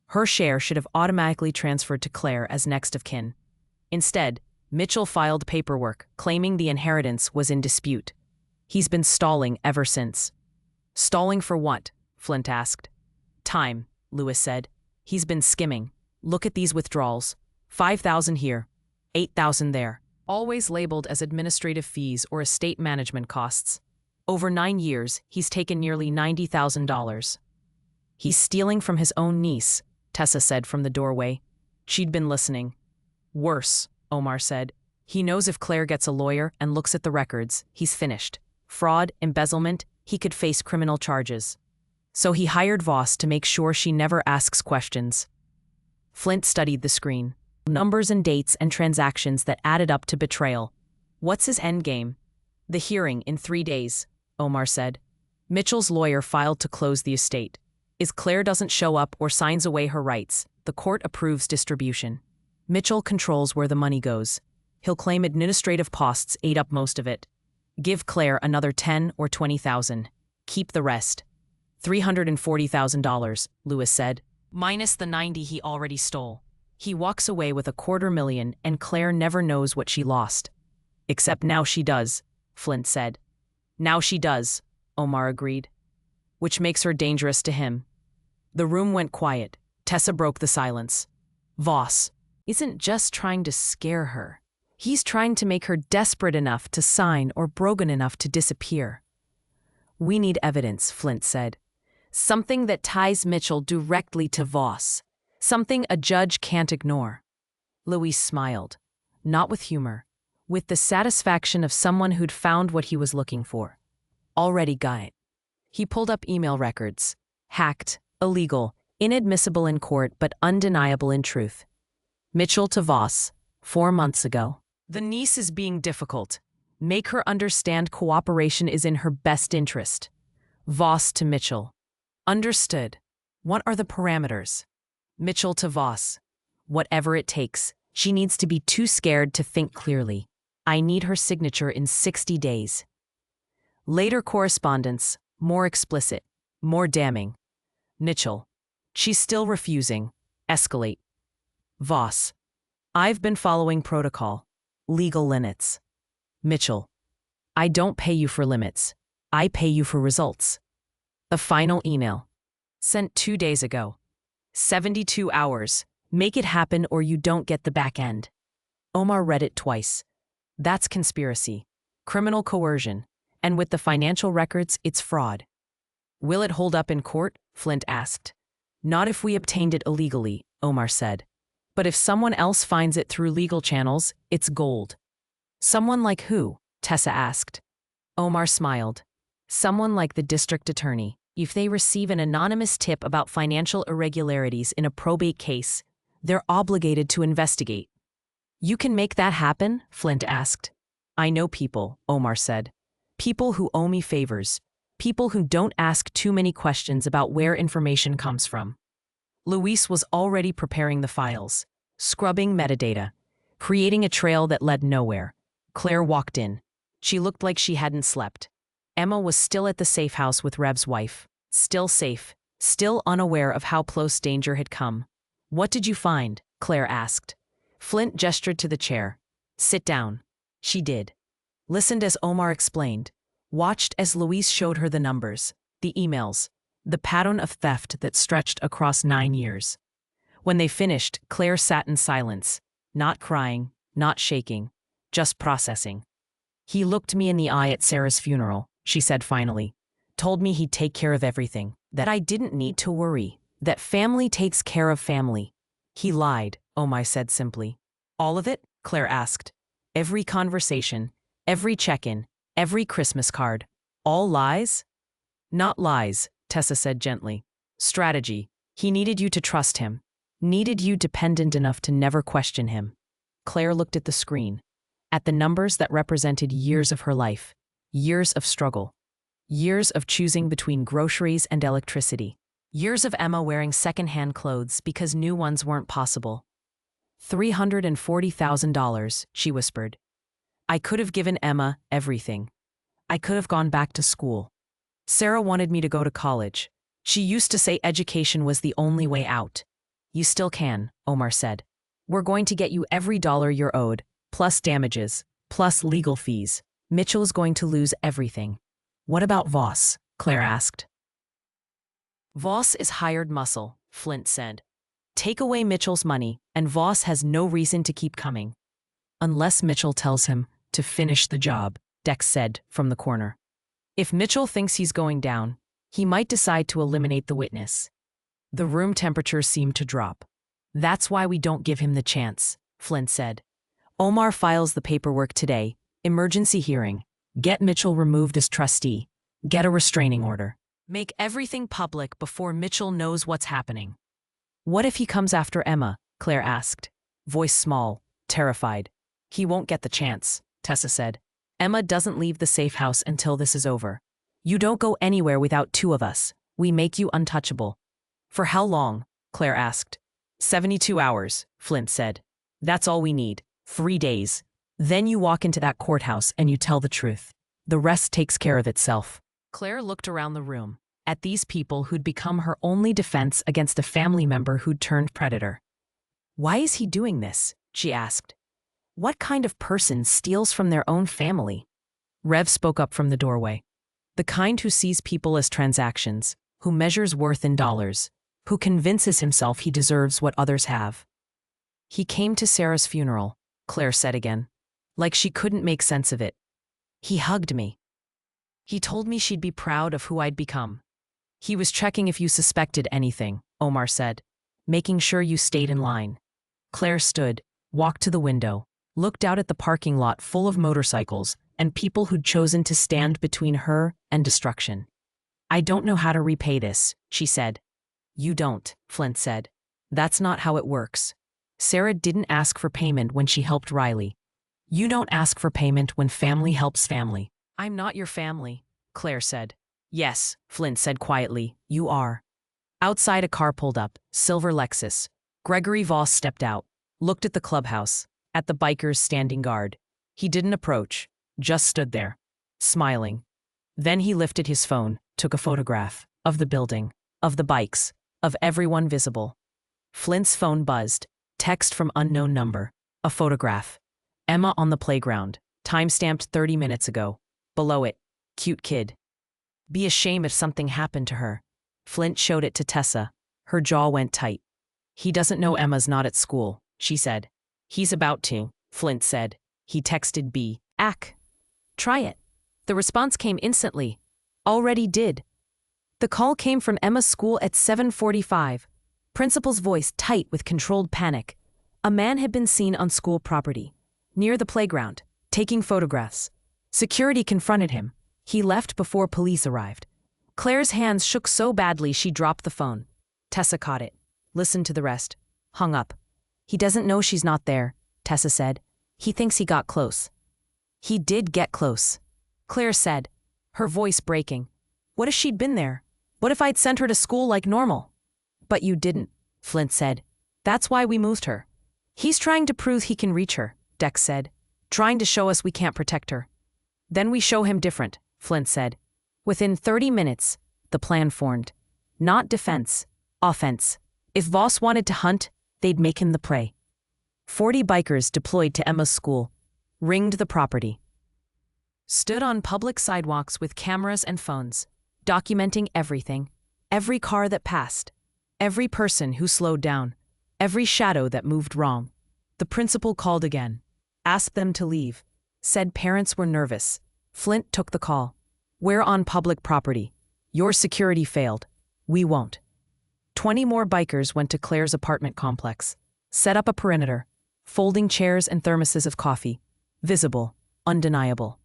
Her share should have automatically transferred to Claire as next of kin. Instead, Mitchell filed paperwork claiming the inheritance was in dispute. He's been stalling ever since. Stalling for what? Flint asked. Time, Lewis said. He's been skimming. Look at these withdrawals. 5,000 here, 8,000 there. Always labeled as administrative fees or estate management costs. Over 9 years, he's taken nearly $90,000. He's stealing from his own niece, Tessa said from the doorway. She'd been listening. Worse, Omar said. He knows if Claire gets a lawyer and looks at the records, he's finished. Fraud, embezzlement, he could face criminal charges. So he hired Voss to make sure she never asks questions. Flint studied the screen. Numbers and dates and transactions that added up to betrayal. What's his endgame? The hearing in 3 days, Omar said. Mitchell's lawyer filed to close the estate. If Claire doesn't show up or signs away her rights, the court approves distribution. Mitchell controls where the money goes. He'll claim administrative costs ate up most of it. Give Claire another 10 or 20,000. Keep the rest. $340,000, Lewis said, minus the 90 he already stole. He walks away with $250,000 and Claire never knows what she lost. Except now she does, Flint said. Now she does, Omar agreed. Which makes her dangerous to him. The room went quiet. Tessa broke the silence. Voss isn't just trying to scare her. He's trying to make her desperate enough to sign or broken enough to disappear. We need evidence, Flint said. Something that ties Mitchell directly to Voss. Something a judge can't ignore. Louise smiled. Not with humor. With the satisfaction of someone who'd found what he was looking for. Already got it. He pulled up email records. Hacked, illegal, inadmissible in court but undeniable in truth. Mitchell to Voss, 4 months ago. The niece is being difficult. Make her understand cooperation is in her best interest. Voss to Mitchell. Understood. What are the parameters? Mitchell to Voss. Whatever it takes. She needs to be too scared to think clearly. I need her signature in 60 days. Later correspondence, more explicit, more damning. Mitchell. She's still refusing. Escalate. Voss. I've been following protocol. Legal limits. Mitchell. I don't pay you for limits. I pay you for results. A final email. Sent 2 days ago. 72 hours. Make it happen or you don't get the back end. Omar read it twice. That's conspiracy. Criminal coercion. And with the financial records, it's fraud. Will it hold up in court? Flint asked. Not if we obtained it illegally, Omar said. But if someone else finds it through legal channels, it's gold. Someone like who? Tessa asked. Omar smiled. Someone like the district attorney. If they receive an anonymous tip about financial irregularities in a probate case, they're obligated to investigate. You can make that happen? Flint asked. I know people, Omar said. People who owe me favors. People who don't ask too many questions about where information comes from. Luis was already preparing the files, scrubbing metadata, creating a trail that led nowhere. Claire walked in. She looked like she hadn't slept. Emma was still at the safe house with Rev's wife, still safe, still unaware of how close danger had come. What did you find? Claire asked. Flint gestured to the chair. Sit down. She did. Listened as Omar explained. Watched as Louise showed her the numbers, the emails, the pattern of theft that stretched across 9 years. When they finished, Claire sat in silence, not crying, not shaking, just processing. He looked me in the eye at Sarah's funeral, she said finally. Told me he'd take care of everything, that I didn't need to worry, that family takes care of family. He lied, Omar said simply. All of it? Claire asked. Every conversation, every check-in, every Christmas card. All lies? Not lies, Tessa said gently. Strategy. He needed you to trust him. Needed you dependent enough to never question him. Claire looked at the screen. At the numbers that represented years of her life. Years of struggle. Years of choosing between groceries and electricity. Years of Emma wearing second-hand clothes because new ones weren't possible. $340,000, she whispered. I could have given Emma everything. I could have gone back to school. Sarah wanted me to go to college. She used to say education was the only way out. You still can, Omar said. We're going to get you every dollar you're owed, plus damages, plus legal fees. Mitchell's going to lose everything. What about Voss? Claire asked. Voss is hired muscle, Flint said. Take away Mitchell's money, and Voss has no reason to keep coming. Unless Mitchell tells him to finish the job, Dex said from the corner. If Mitchell thinks he's going down, he might decide to eliminate the witness. The room temperature seemed to drop. That's why we don't give him the chance, Flint said. Omar files the paperwork today. Emergency hearing. Get Mitchell removed as trustee. Get a restraining order. Make everything public before Mitchell knows what's happening. What if he comes after Emma? Claire asked. Voice small, terrified. He won't get the chance, Tessa said. Emma doesn't leave the safe house until this is over. You don't go anywhere without two of us. We make you untouchable. For how long? Claire asked. 72 hours, Flint said. That's all we need. 3 days. Then you walk into that courthouse and you tell the truth. The rest takes care of itself. Claire looked around the room, at these people who'd become her only defense against a family member who'd turned predator. Why is he doing this? She asked. What kind of person steals from their own family? Rev spoke up from the doorway. The kind who sees people as transactions, who measures worth in dollars, who convinces himself he deserves what others have. He came to Sarah's funeral, Claire said again, like she couldn't make sense of it. He hugged me. He told me she'd be proud of who I'd become. He was checking if you suspected anything, Omar said, making sure you stayed in line. Claire stood, walked to the window, looked out at the parking lot full of motorcycles and people who'd chosen to stand between her and destruction. I don't know how to repay this, she said. You don't, Flint said. That's not how it works. Sarah didn't ask for payment when she helped Riley. You don't ask for payment when family helps family. I'm not your family, Claire said. Yes, Flint said quietly, you are. Outside a car pulled up, silver Lexus. Gregory Voss stepped out, looked at the clubhouse, at the bikers standing guard. He didn't approach, just stood there, smiling. Then he lifted his phone, took a photograph of the building, of the bikes, of everyone visible. Flint's phone buzzed, text from unknown number, a photograph. Emma on the playground, time-stamped 30 minutes ago. Below it, cute kid. Be a shame if something happened to her. Flint showed it to Tessa. Her jaw went tight. He doesn't know Emma's not at school, she said. He's about to, Flint said. He texted B. Ack. Try it. The response came instantly. Already did. The call came from Emma's school at 7:45. Principal's voice tight with controlled panic. A man had been seen on school property, near the playground, taking photographs. Security confronted him. He left before police arrived. Claire's hands shook so badly she dropped the phone. Tessa caught it, listened to the rest, hung up. He doesn't know she's not there, Tessa said. He thinks he got close. He did get close, Claire said, her voice breaking. What if she'd been there? What if I'd sent her to school like normal? But you didn't, Flint said. That's why we moved her. He's trying to prove he can reach her, Dex said. Trying to show us we can't protect her. Then we show him different, Flint said. Within 30 minutes, the plan formed. Not defense, offense. If Voss wanted to hunt, they'd make him the prey. 40 bikers deployed to Emma's school, ringed the property. Stood on public sidewalks with cameras and phones, documenting everything, every car that passed, every person who slowed down, every shadow that moved wrong. The principal called again, asked them to leave, said parents were nervous. Flint took the call. We're on public property. Your security failed. We won't. 20 more bikers went to Claire's apartment complex, set up a perimeter, folding chairs and thermoses of coffee, visible, undeniable.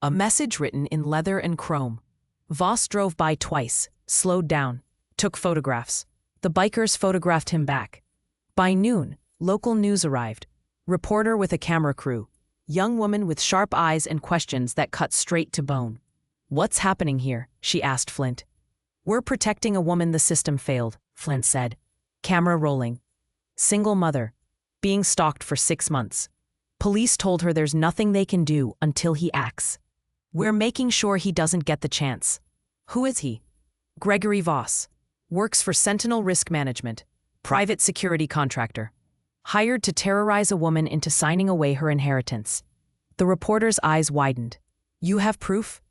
A message written in leather and chrome. Voss drove by twice, slowed down, took photographs. The bikers photographed him back. By noon, local news arrived. Reporter with a camera crew. Young woman with sharp eyes and questions that cut straight to bone. "What's happening here?" she asked Flint. "We're protecting a woman the system failed," Flint said. Camera rolling. Single mother. Being stalked for 6 months. Police told her there's nothing they can do until he acts. "We're making sure he doesn't get the chance." "Who is he?" "Gregory Voss. Works for Sentinel Risk Management. Private security contractor. Hired to terrorize a woman into signing away her inheritance." The reporter's eyes widened. "You have proof?"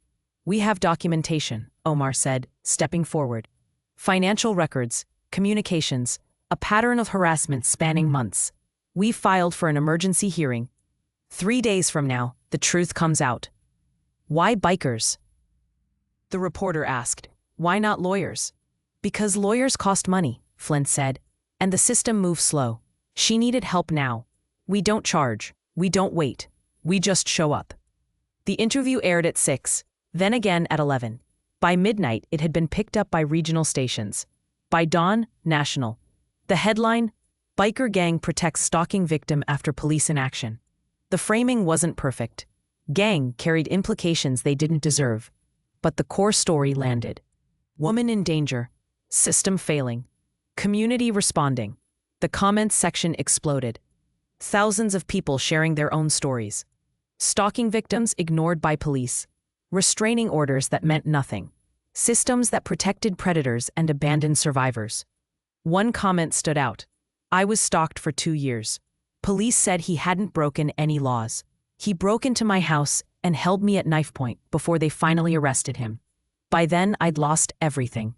"We have documentation," Omar said, stepping forward. "Financial records, communications, a pattern of harassment spanning months. We filed for an emergency hearing. 3 days from now, the truth comes out." "Why bikers?" the reporter asked. "Why not lawyers?" "Because lawyers cost money," Flint said, "and the system moves slow. She needed help now. We don't charge. We don't wait. We just show up." The interview aired at 6, then again at 11. By midnight, it had been picked up by regional stations. By dawn, national. The headline: "Biker Gang Protects Stalking Victim After Police Inaction." The framing wasn't perfect. Gang carried implications they didn't deserve. But the core story landed. Woman in danger. System failing. Community responding. The comments section exploded. Thousands of people sharing their own stories. Stalking victims ignored by police. Restraining orders that meant nothing. Systems that protected predators and abandoned survivors. One comment stood out. "I was stalked for 2 years. Police said he hadn't broken any laws. He broke into my house and held me at knife point before they finally arrested him. By then, I'd lost everything."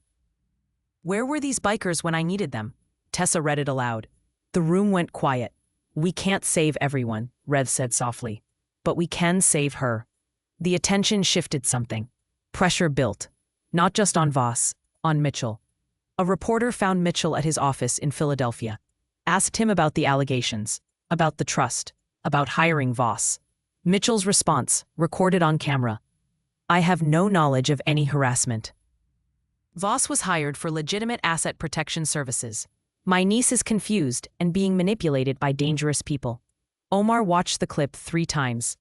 "Where were these bikers when I needed them?" Tessa read it aloud. The room went quiet. "We can't save everyone," Rev said softly. "But we can save her." The attention shifted something. Pressure built. Not just on Voss, on Mitchell. A reporter found Mitchell at his office in Philadelphia. Asked him about the allegations, about the trust, about hiring Voss. Mitchell's response, recorded on camera: "I have no knowledge of any harassment. Voss was hired for legitimate asset protection services. My niece is confused and being manipulated by dangerous people." Omar watched the clip 3 times.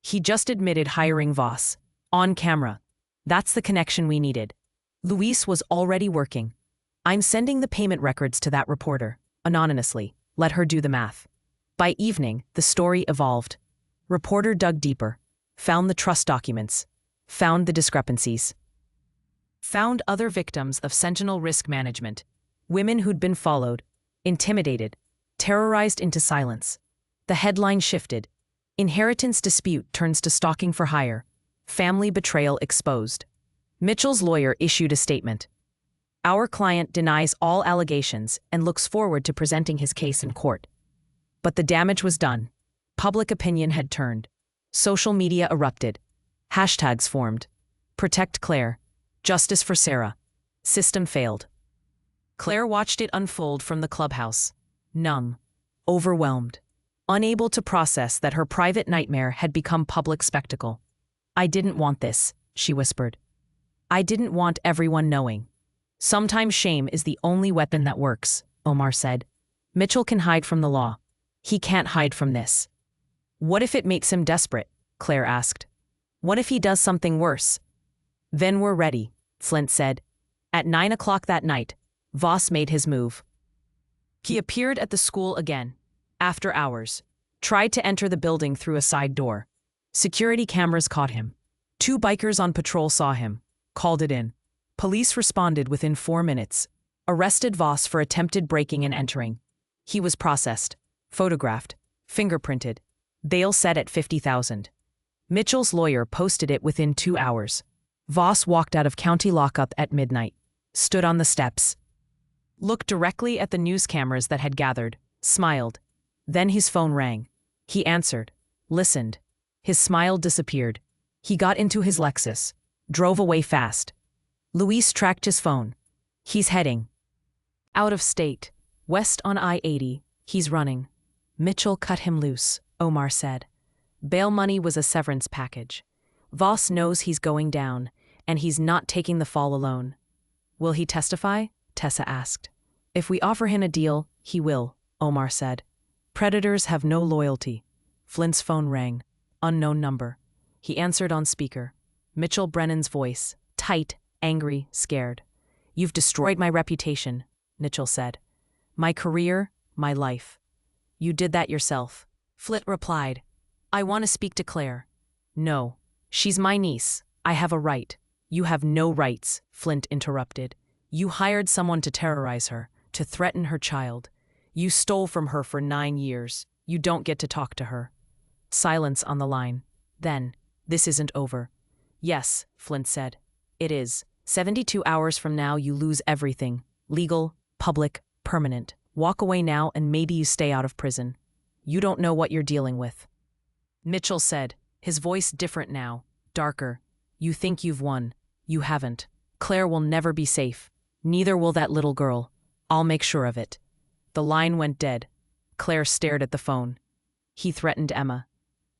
He just admitted hiring Voss. On camera. That's the connection we needed. Luis was already working. "I'm sending the payment records to that reporter, anonymously. Let her do the math." By evening, the story evolved. Reporter dug deeper. Found the trust documents. Found the discrepancies. Found other victims of Sentinel Risk Management. Women who'd been followed, intimidated, terrorized into silence. The headline shifted. Inheritance dispute turns to stalking for hire. Family betrayal exposed. Mitchell's lawyer issued a statement. "Our client denies all allegations and looks forward to presenting his case in court." But the damage was done. Public opinion had turned. Social media erupted. Hashtags formed. Protect Claire. Justice for Sarah. System failed. Claire watched it unfold from the clubhouse. Numb. Overwhelmed. Unable to process that her private nightmare had become public spectacle. "I didn't want this," she whispered. "I didn't want everyone knowing." "Sometimes shame is the only weapon that works," Omar said. "Mitchell can hide from the law. He can't hide from this." "What if it makes him desperate?" Claire asked. "What if he does something worse?" "Then we're ready," Flint said. At 9 o'clock that night, Voss made his move. He appeared at the school again, after hours, tried to enter the building through a side door. Security cameras caught him. 2 bikers on patrol saw him, called it in. Police responded within 4 minutes, arrested Voss for attempted breaking and entering. He was processed, photographed, fingerprinted, bail set at $50,000. Mitchell's lawyer posted it within 2 hours. Voss walked out of county lockup at midnight, stood on the steps, looked directly at the news cameras that had gathered, smiled. Then his phone rang. He answered, listened. His smile disappeared. He got into his Lexus, drove away fast. Luis tracked his phone. He's heading out of state, west on I-80. He's running. Mitchell cut him loose, Omar said. Bail money was a severance package. Voss knows he's going down, and he's not taking the fall alone. Will he testify? Tessa asked. If we offer him a deal, he will, Omar said. Predators have no loyalty. Flint's phone rang. Unknown number. He answered on speaker. Mitchell Brennan's voice, tight, angry, scared. You've destroyed my reputation, Mitchell said. My career, my life. You did that yourself. Flint replied, I want to speak to Claire. No. She's my niece. I have a right. You have no rights, Flint interrupted. You hired someone to terrorize her, to threaten her child. You stole from her for 9 years. You don't get to talk to her. Silence on the line. Then, this isn't over. Yes, Flint said. It is. 72 hours from now you lose everything. Legal, public, permanent. Walk away now and maybe you stay out of prison. You don't know what you're dealing with. Mitchell said, his voice different now, darker. You think you've won. You haven't. Claire will never be safe. Neither will that little girl. I'll make sure of it. The line went dead. Claire stared at the phone. He threatened Emma.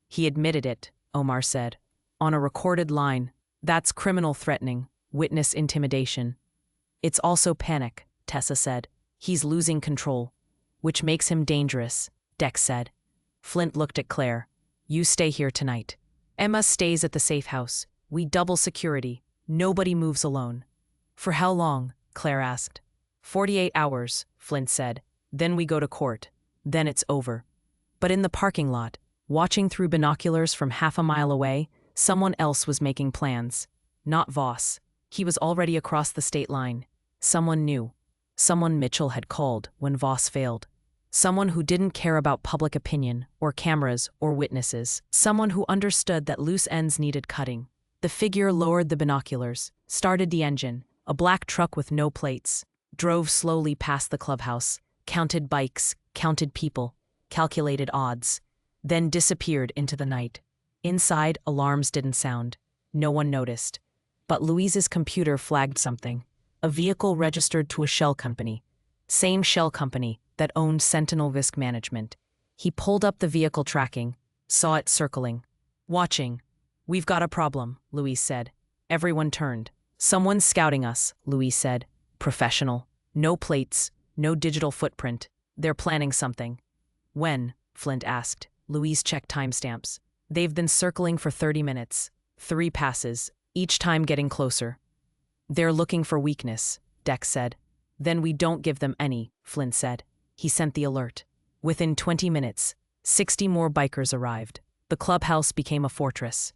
He admitted it, Omar said. On a recorded line. That's criminal threatening, witness intimidation. It's also panic, Tessa said. He's losing control. Which makes him dangerous, Dex said. Flint looked at Claire. You stay here tonight. Emma stays at the safe house. We double security. Nobody moves alone. For how long? Claire asked. 48 hours, Flint said. Then we go to court. Then it's over. But in the parking lot, watching through binoculars from half a mile away, someone else was making plans. Not Voss. He was already across the state line. Someone new. Someone Mitchell had called when Voss failed. Someone who didn't care about public opinion, or cameras, or witnesses. Someone who understood that loose ends needed cutting. The figure lowered the binoculars, started the engine, a black truck with no plates, drove slowly past the clubhouse, counted bikes, counted people, calculated odds, then disappeared into the night. Inside, alarms didn't sound. No one noticed. But Louise's computer flagged something. A vehicle registered to a shell company. Same shell company that owned Sentinel Risk Management. He pulled up the vehicle tracking, saw it circling. Watching. We've got a problem, Louise said. Everyone turned. Someone's scouting us, Louise said. Professional. No plates, no digital footprint. They're planning something. When? Flint asked. Louise checked timestamps. They've been circling for 30 minutes. 3 passes, each time getting closer. They're looking for weakness, Dex said. Then we don't give them any, Flint said. He sent the alert. Within 20 minutes, 60 more bikers arrived. The clubhouse became a fortress.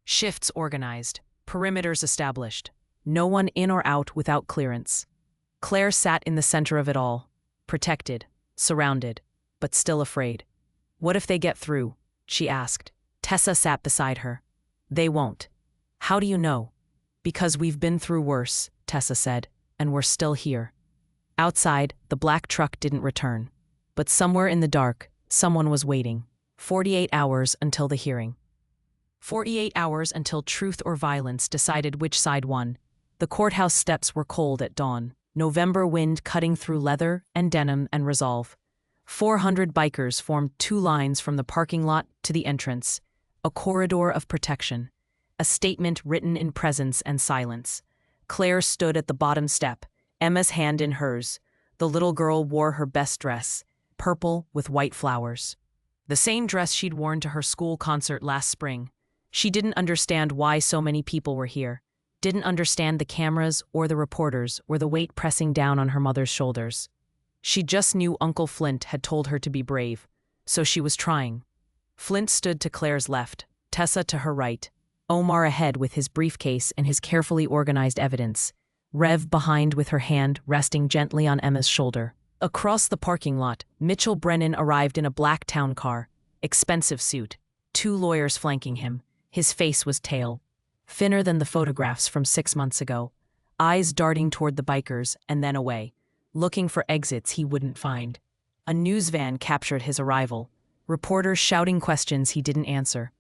Shifts organized, perimeters established. No one in or out without clearance. Claire sat in the center of it all, protected, surrounded, but still afraid. What if they get through? She asked. Tessa sat beside her. They won't. How do you know? Because we've been through worse, Tessa said, and we're still here. Outside, the black truck didn't return. But somewhere in the dark, someone was waiting. 48 hours until the hearing. 48 hours until truth or violence decided which side won. The courthouse steps were cold at dawn, November wind cutting through leather and denim and resolve. 400 bikers formed 2 lines from the parking lot to the entrance, a corridor of protection, a statement written in presence and silence. Claire stood at the bottom step, Emma's hand in hers. The little girl wore her best dress, purple with white flowers. The same dress she'd worn to her school concert last spring. She didn't understand why so many people were here, didn't understand the cameras or the reporters or the weight pressing down on her mother's shoulders. She just knew Uncle Flint had told her to be brave, so she was trying. Flint stood to Claire's left, Tessa to her right, Omar ahead with his briefcase and his carefully organized evidence, Rev behind with her hand resting gently on Emma's shoulder. Across the parking lot, Mitchell Brennan arrived in a black town car, expensive suit, 2 lawyers flanking him. His face was pale, thinner than the photographs from 6 months ago, eyes darting toward the bikers and then away, looking for exits he wouldn't find. A news van captured his arrival, reporters shouting questions he didn't answer.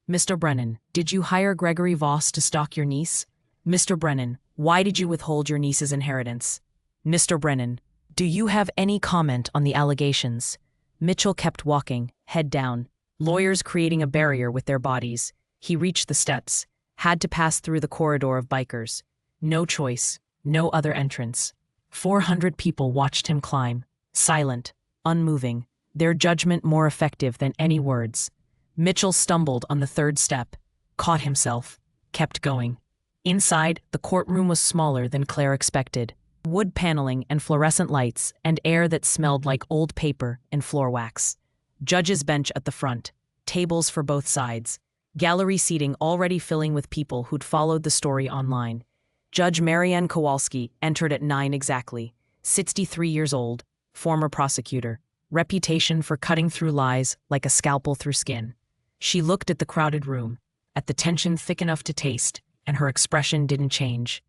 Mr. Brennan, did you hire Gregory Voss to stalk your niece? Mr. Brennan, why did you withhold your niece's inheritance? Mr. Brennan, do you have any comment on the allegations? Mitchell kept walking, head down, lawyers creating a barrier with their bodies. He reached the steps, had to pass through the corridor of bikers. No choice, no other entrance. 400 people watched him climb, silent, unmoving, their judgment more effective than any words. Mitchell stumbled on the 3rd step, caught himself. kept going. Inside, the courtroom was smaller than Claire expected. Wood paneling and fluorescent lights, and air that smelled like old paper and floor wax. Judge's bench at the front, tables for both sides, gallery seating already filling with people who'd followed the story online. Judge Marianne Kowalski entered at 9 exactly, 63 years old, former prosecutor, reputation for cutting through lies like a scalpel through skin. She looked at the crowded room, at the tension thick enough to taste, and her expression didn't change.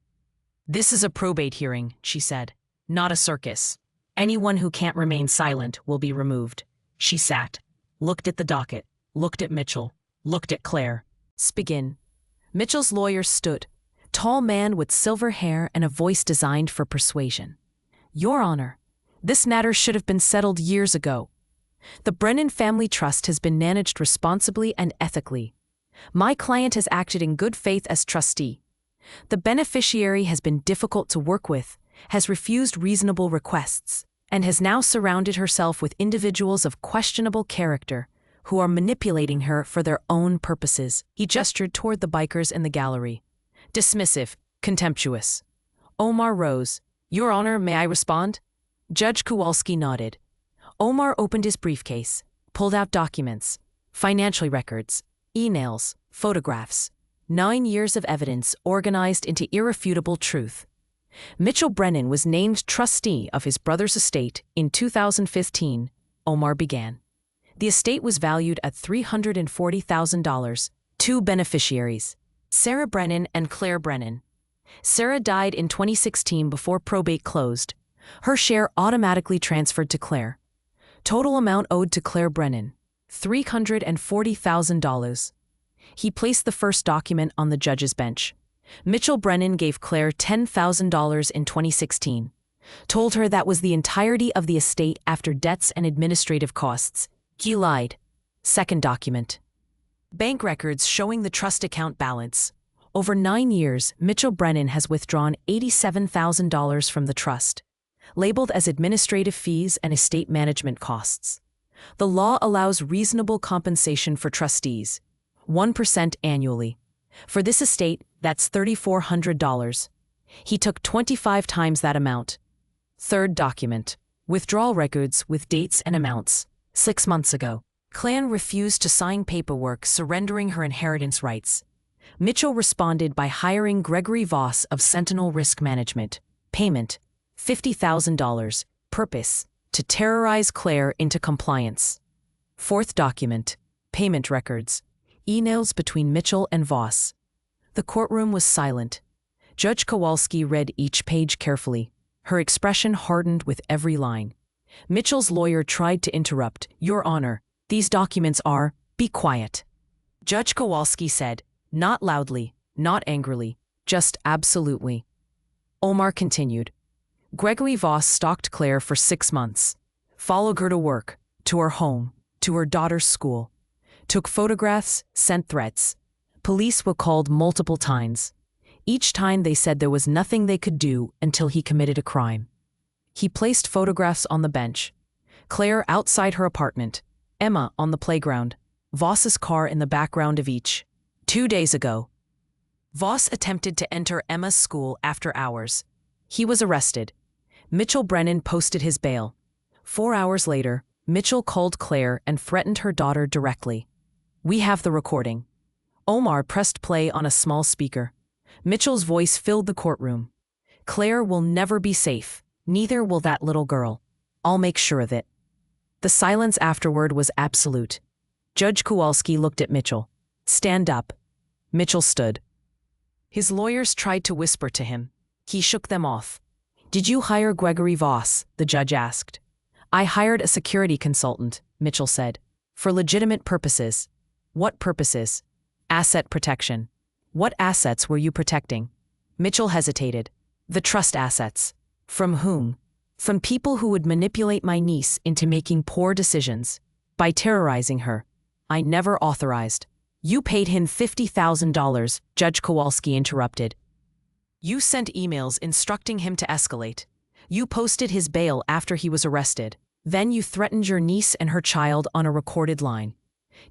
"This is a probate hearing," she said, "not a circus. Anyone who can't remain silent will be removed." She sat, looked at the docket, looked at Mitchell, looked at Claire. "Begin." Mitchell's lawyer stood, tall man with silver hair and a voice designed for persuasion. "Your Honor, this matter should have been settled years ago. The Brennan Family Trust has been managed responsibly and ethically. My client has acted in good faith as trustee. The beneficiary has been difficult to work with, has refused reasonable requests, and has now surrounded herself with individuals of questionable character who are manipulating her for their own purposes." He gestured toward the bikers in the gallery. Dismissive, contemptuous. Omar rose. "Your Honor, may I respond?" Judge Kowalski nodded. Omar opened his briefcase, pulled out documents, financial records, emails, photographs. 9 years of evidence organized into irrefutable truth. Mitchell Brennan was named trustee of his brother's estate in 2015, Omar began. The estate was valued at $340,000. 2 beneficiaries, Sarah Brennan and Claire Brennan. Sarah died in 2016 before probate closed. Her share automatically transferred to Claire. Total amount owed to Claire Brennan, $340,000. He placed the first document on the judge's bench. Mitchell Brennan gave Claire $10,000 in 2016, told her that was the entirety of the estate after debts and administrative costs. He lied. Second document. Bank records showing the trust account balance. Over 9 years, Mitchell Brennan has withdrawn $87,000 from the trust, labeled as administrative fees and estate management costs. The law allows reasonable compensation for trustees, 1% annually. For this estate, that's $3,400. He took 25 times that amount. Third document. Withdrawal records with dates and amounts. 6 months ago. Claire refused to sign paperwork surrendering her inheritance rights. Mitchell responded by hiring Gregory Voss of Sentinel Risk Management. Payment, $50,000. Purpose, to terrorize Claire into compliance. Fourth document. Payment records. Emails between Mitchell and Voss. The courtroom was silent. Judge Kowalski read each page carefully. Her expression hardened with every line. Mitchell's lawyer tried to interrupt. "Your Honor, these documents are..." "Be quiet." Judge Kowalski said, not loudly, not angrily, just absolutely. Omar continued. Gregory Voss stalked Claire for 6 months, followed her to work, to her home, to her daughter's school, took photographs, sent threats. Police were called multiple times. Each time they said there was nothing they could do until he committed a crime. He placed photographs on the bench. Claire outside her apartment, Emma on the playground, Voss's car in the background of each. 2 days ago, Voss attempted to enter Emma's school after hours. He was arrested. Mitchell Brennan posted his bail. 4 hours later, Mitchell called Claire and threatened her daughter directly. We have the recording. Omar pressed play on a small speaker. Mitchell's voice filled the courtroom. Claire will never be safe. Neither will that little girl. I'll make sure of it. The silence afterward was absolute. Judge Kowalski looked at Mitchell. Stand up. Mitchell stood. His lawyers tried to whisper to him. He shook them off. Did you hire Gregory Voss? The judge asked. I hired a security consultant, Mitchell said. For legitimate purposes. What purposes? Asset protection. What assets were you protecting? Mitchell hesitated. The trust assets. From whom? From people who would manipulate my niece into making poor decisions. By terrorizing her. I never authorized. You paid him $50,000, Judge Kowalski interrupted. You sent emails instructing him to escalate. You posted his bail after he was arrested. Then you threatened your niece and her child on a recorded line.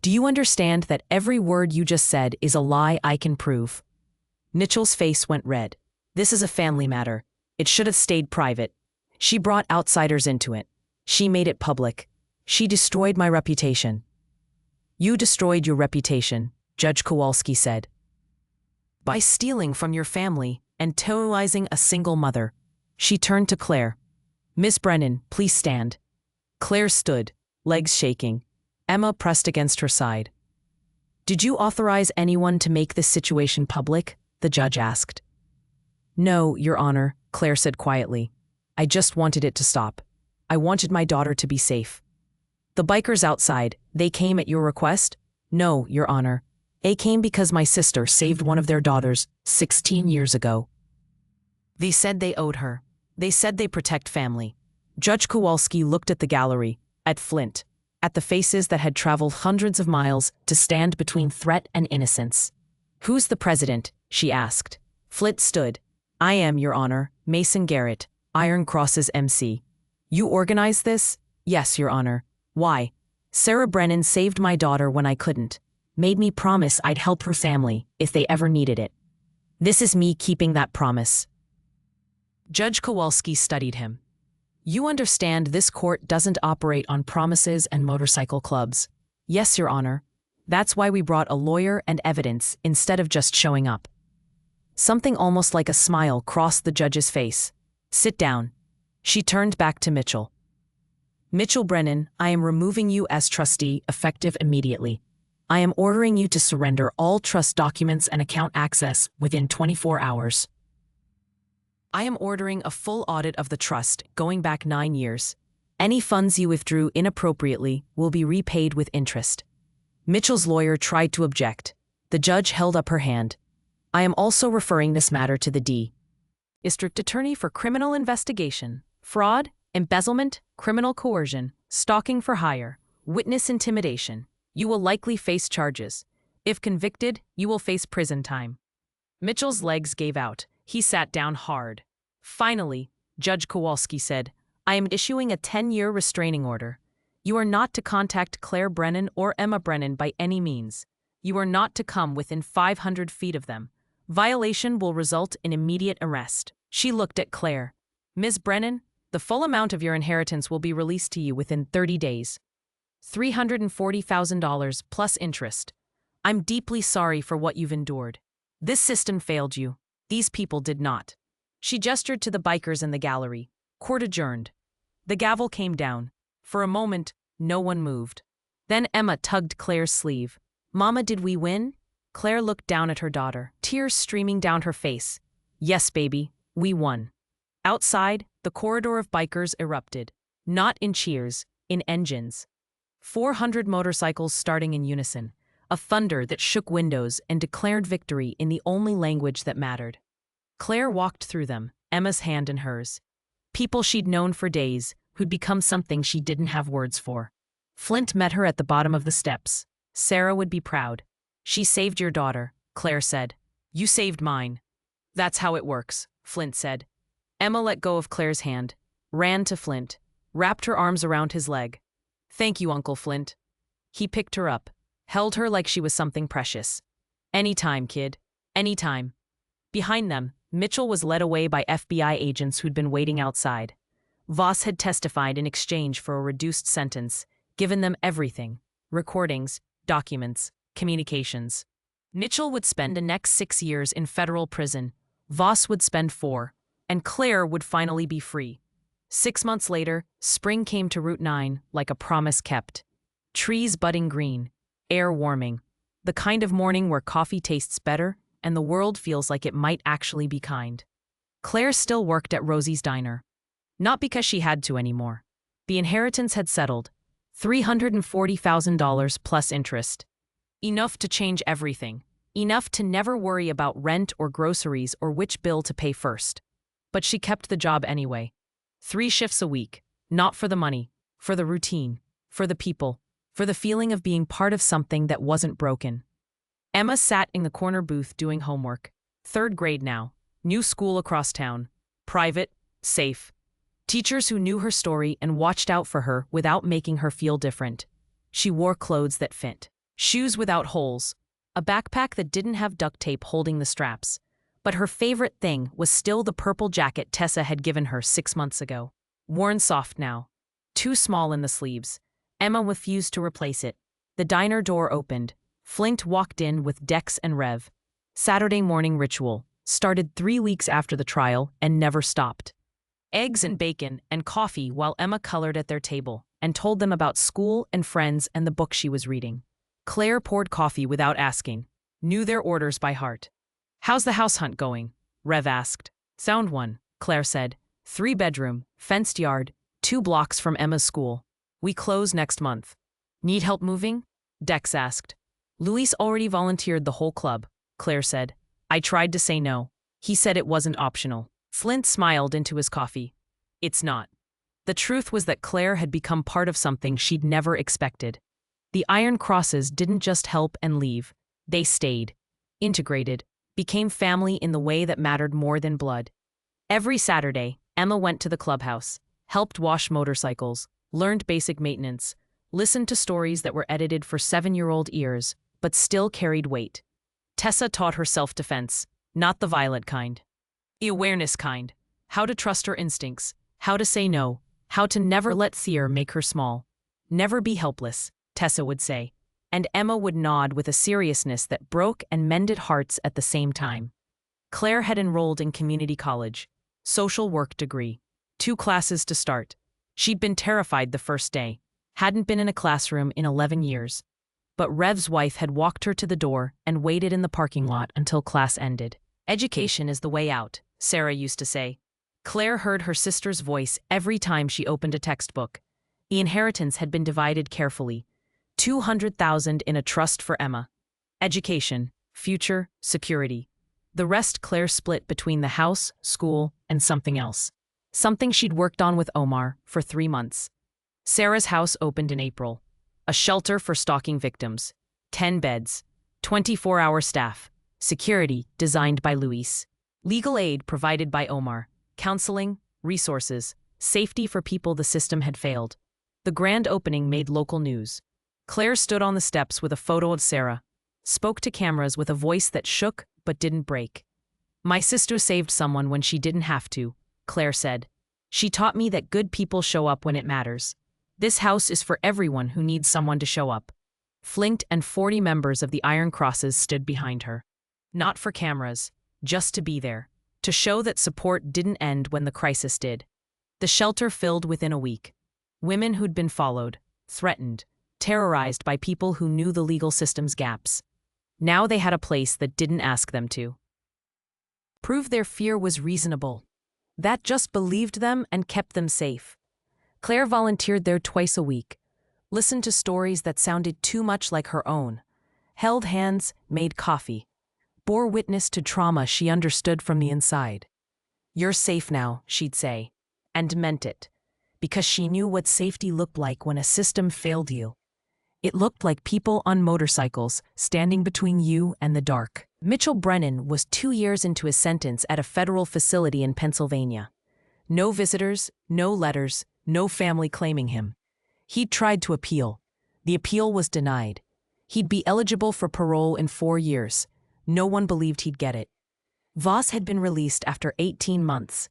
Do you understand that every word you just said is a lie I can prove? Mitchell's face went red. This is a family matter. It should have stayed private. She brought outsiders into it. She made it public. She destroyed my reputation. You destroyed your reputation, Judge Kowalski said. By stealing from your family and terrorizing a single mother. She turned to Claire. Miss Brennan, please stand. Claire stood, legs shaking. Emma pressed against her side. Did you authorize anyone to make this situation public? The judge asked. No, Your Honor, Claire said quietly. I just wanted it to stop. I wanted my daughter to be safe. The bikers outside, they came at your request? No, Your Honor. They came because my sister saved one of their daughters 16 years ago. They said they owed her. They said they protect family. Judge Kowalski looked at the gallery, at Flint, at the faces that had traveled hundreds of miles to stand between threat and innocence. Who's the president? She asked. Flint stood. I am, Your Honor, Mason Garrett, Iron Cross's MC. You organized this? Yes, Your Honor. Why? Sarah Brennan saved my daughter when I couldn't. Made me promise I'd help her family if they ever needed it. This is me keeping that promise. Judge Kowalski studied him. You understand this court doesn't operate on promises and motorcycle clubs. Yes, Your Honor. That's why we brought a lawyer and evidence instead of just showing up. Something almost like a smile crossed the judge's face. Sit down. She turned back to Mitchell. Mitchell Brennan, I am removing you as trustee effective immediately. I am ordering you to surrender all trust documents and account access within 24 hours. I am ordering a full audit of the trust going back 9 years. Any funds you withdrew inappropriately will be repaid with interest. Mitchell's lawyer tried to object. The judge held up her hand. I am also referring this matter to the District Attorney for Criminal Investigation, Fraud, Embezzlement, Criminal Coercion, Stalking for Hire, Witness Intimidation. You will likely face charges. If convicted, you will face prison time. Mitchell's legs gave out. He sat down hard. Finally, Judge Kowalski said, I am issuing a 10-year restraining order. You are not to contact Claire Brennan or Emma Brennan by any means. You are not to come within 500 feet of them. Violation will result in immediate arrest. She looked at Claire. Ms. Brennan, the full amount of your inheritance will be released to you within 30 days. $340,000 plus interest. I'm deeply sorry for what you've endured. This system failed you. These people did not. She gestured to the bikers in the gallery. Court adjourned. The gavel came down. For a moment, no one moved. Then Emma tugged Claire's sleeve. Mama, did we win? Claire looked down at her daughter, tears streaming down her face. Yes, baby, we won. Outside, the corridor of bikers erupted. Not in cheers, in engines. 400 motorcycles starting in unison. A thunder that shook windows and declared victory in the only language that mattered. Claire walked through them, Emma's hand in hers. People she'd known for days, who'd become something she didn't have words for. Flint met her at the bottom of the steps. Sarah would be proud. She saved your daughter, Claire said. You saved mine. That's how it works, Flint said. Emma let go of Claire's hand, ran to Flint, wrapped her arms around his leg. Thank you, Uncle Flint. He picked her up, held her like she was something precious. Anytime, kid. Anytime. Behind them, Mitchell was led away by FBI agents who'd been waiting outside. Voss had testified in exchange for a reduced sentence, given them everything: recordings, documents, communications. Mitchell would spend the next 6 years in federal prison. Voss would spend 4, and Claire would finally be free. 6 months later, spring came to Route 9 like a promise kept. Trees budding green, air warming, the kind of morning where coffee tastes better and the world feels like it might actually be kind. Claire still worked at Rosie's Diner. Not because she had to anymore. The inheritance had settled. $340,000 plus interest. Enough to change everything. Enough to never worry about rent or groceries or which bill to pay first. But she kept the job anyway. 3 shifts a week. Not for the money. For the routine. For the people. For the feeling of being part of something that wasn't broken. Emma sat in the corner booth doing homework. 3rd grade now. New school across town. Private. Safe. Teachers who knew her story and watched out for her without making her feel different. She wore clothes that fit. Shoes without holes. A backpack that didn't have duct tape holding the straps. But her favorite thing was still the purple jacket Tessa had given her 6 months ago. Worn soft now. Too small in the sleeves. Emma refused to replace it. The diner door opened. Flint walked in with Dex and Rev. Saturday morning ritual. Started 3 weeks after the trial and never stopped. Eggs and bacon and coffee while Emma colored at their table and told them about school and friends and the book she was reading. Claire poured coffee without asking. Knew their orders by heart. "How's the house hunt going?" Rev asked. "Sound one," Claire said. 3-bedroom, fenced yard, 2 blocks from Emma's school. We close next month. "Need help moving?" Dex asked. "Luis already volunteered the whole club," Claire said. "I tried to say no. He said it wasn't optional." Flint smiled into his coffee. "It's not." The truth was that Claire had become part of something she'd never expected. The Iron Crosses didn't just help and leave. They stayed. Integrated. Became family in the way that mattered more than blood. Every Saturday, Emma went to the clubhouse, helped wash motorcycles, learned basic maintenance, listened to stories that were edited for 7-year-old ears, but still carried weight. Tessa taught her self-defense, not the violent kind. The awareness kind. How to trust her instincts, how to say no, how to never let fear make her small. "Never be helpless," Tessa would say, and Emma would nod with a seriousness that broke and mended hearts at the same time. Claire had enrolled in community college, social work degree, 2 classes to start. She'd been terrified the first day, hadn't been in a classroom in 11 years. But Rev's wife had walked her to the door and waited in the parking lot until class ended. "Education is the way out," Sarah used to say. Claire heard her sister's voice every time she opened a textbook. The inheritance had been divided carefully. 200,000 in a trust for Emma. Education, future, security. The rest Claire split between the house, school, and something else. Something she'd worked on with Omar for 3 months. Sarah's house opened in April. A shelter for stalking victims. 10 beds. 24-hour staff. Security designed by Luis. Legal aid provided by Omar. Counseling, resources, safety for people the system had failed. The grand opening made local news. Claire stood on the steps with a photo of Sarah, spoke to cameras with a voice that shook but didn't break. "My sister saved someone when she didn't have to," Claire said. "She taught me that good people show up when it matters. This house is for everyone who needs someone to show up." Flint and 40 members of the Iron Crosses stood behind her. Not for cameras, just to be there, to show that support didn't end when the crisis did. The shelter filled within a week. Women who'd been followed, threatened, terrorized by people who knew the legal system's gaps. Now they had a place that didn't ask them to. Prove their fear was reasonable. That just believed them and kept them safe. Claire volunteered there twice a week, listened to stories that sounded too much like her own, held hands, made coffee, bore witness to trauma she understood from the inside. "You're safe now," she'd say, and meant it, because she knew what safety looked like when a system failed you. It looked like people on motorcycles standing between you and the dark. Mitchell Brennan was 2 years into his sentence at a federal facility in Pennsylvania. No visitors, no letters, no family claiming him. He'd tried to appeal. The appeal was denied. He'd be eligible for parole in 4 years. No one believed he'd get it. Voss had been released after 18 months.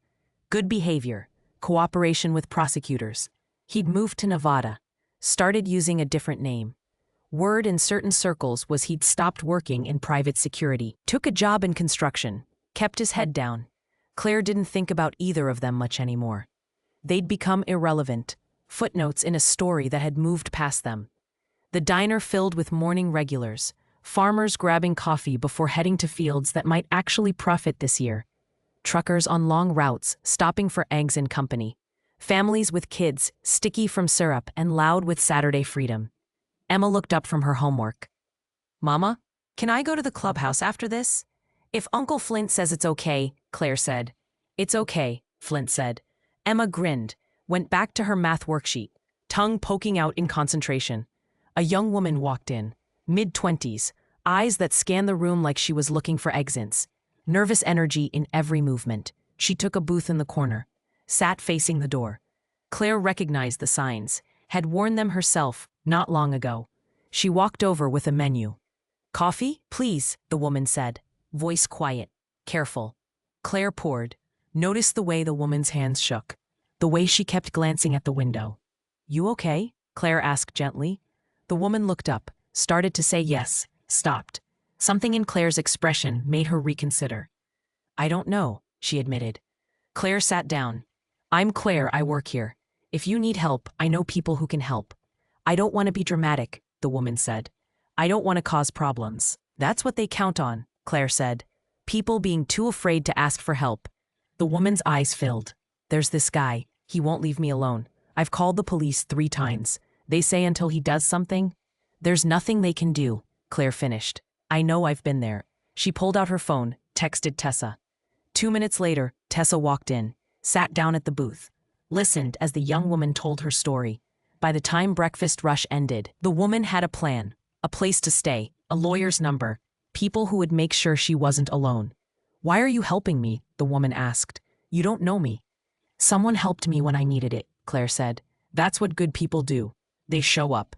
Good behavior, cooperation with prosecutors. He'd moved to Nevada, started using a different name. Word in certain circles was he'd stopped working in private security, took a job in construction, kept his head down. Claire didn't think about either of them much anymore. They'd become irrelevant, footnotes in a story that had moved past them. The diner filled with morning regulars, farmers grabbing coffee before heading to fields that might actually profit this year. Truckers on long routes stopping for eggs and company. Families with kids, sticky from syrup and loud with Saturday freedom. Emma looked up from her homework. "Mama, can I go to the clubhouse after this?" "If Uncle Flint says it's okay," Claire said. "It's okay," Flint said. Emma grinned, went back to her math worksheet, tongue poking out in concentration. A young woman walked in, mid-20s, eyes that scanned the room like she was looking for exits. Nervous energy in every movement. She took a booth in the corner, sat facing the door. Claire recognized the signs, had worn them herself not long ago. She walked over with a menu. "Coffee, please," the woman said, voice quiet. Careful. Claire poured. Noticed the way the woman's hands shook. The way she kept glancing at the window. You okay? Claire asked gently. The woman looked up, started to say yes, stopped. Something in Claire's expression made her reconsider. I don't know, she admitted. Claire sat down. I'm Claire, I work here. If you need help, I know people who can help. I don't want to be dramatic, the woman said. I don't want to cause problems. That's what they count on, Claire said. People being too afraid to ask for help. The woman's eyes filled. There's this guy. He won't leave me alone. I've called the police 3 times. They say until he does something. There's nothing they can do, Claire finished. I know, I've been there. She pulled out her phone, texted Tessa. 2 minutes later, Tessa walked in, sat down at the booth, listened as the young woman told her story. By the time breakfast rush ended, the woman had a plan, a place to stay, a lawyer's number, people who would make sure she wasn't alone. Why are you helping me? The woman asked. You don't know me. Someone helped me when I needed it, Claire said. That's what good people do. They show up.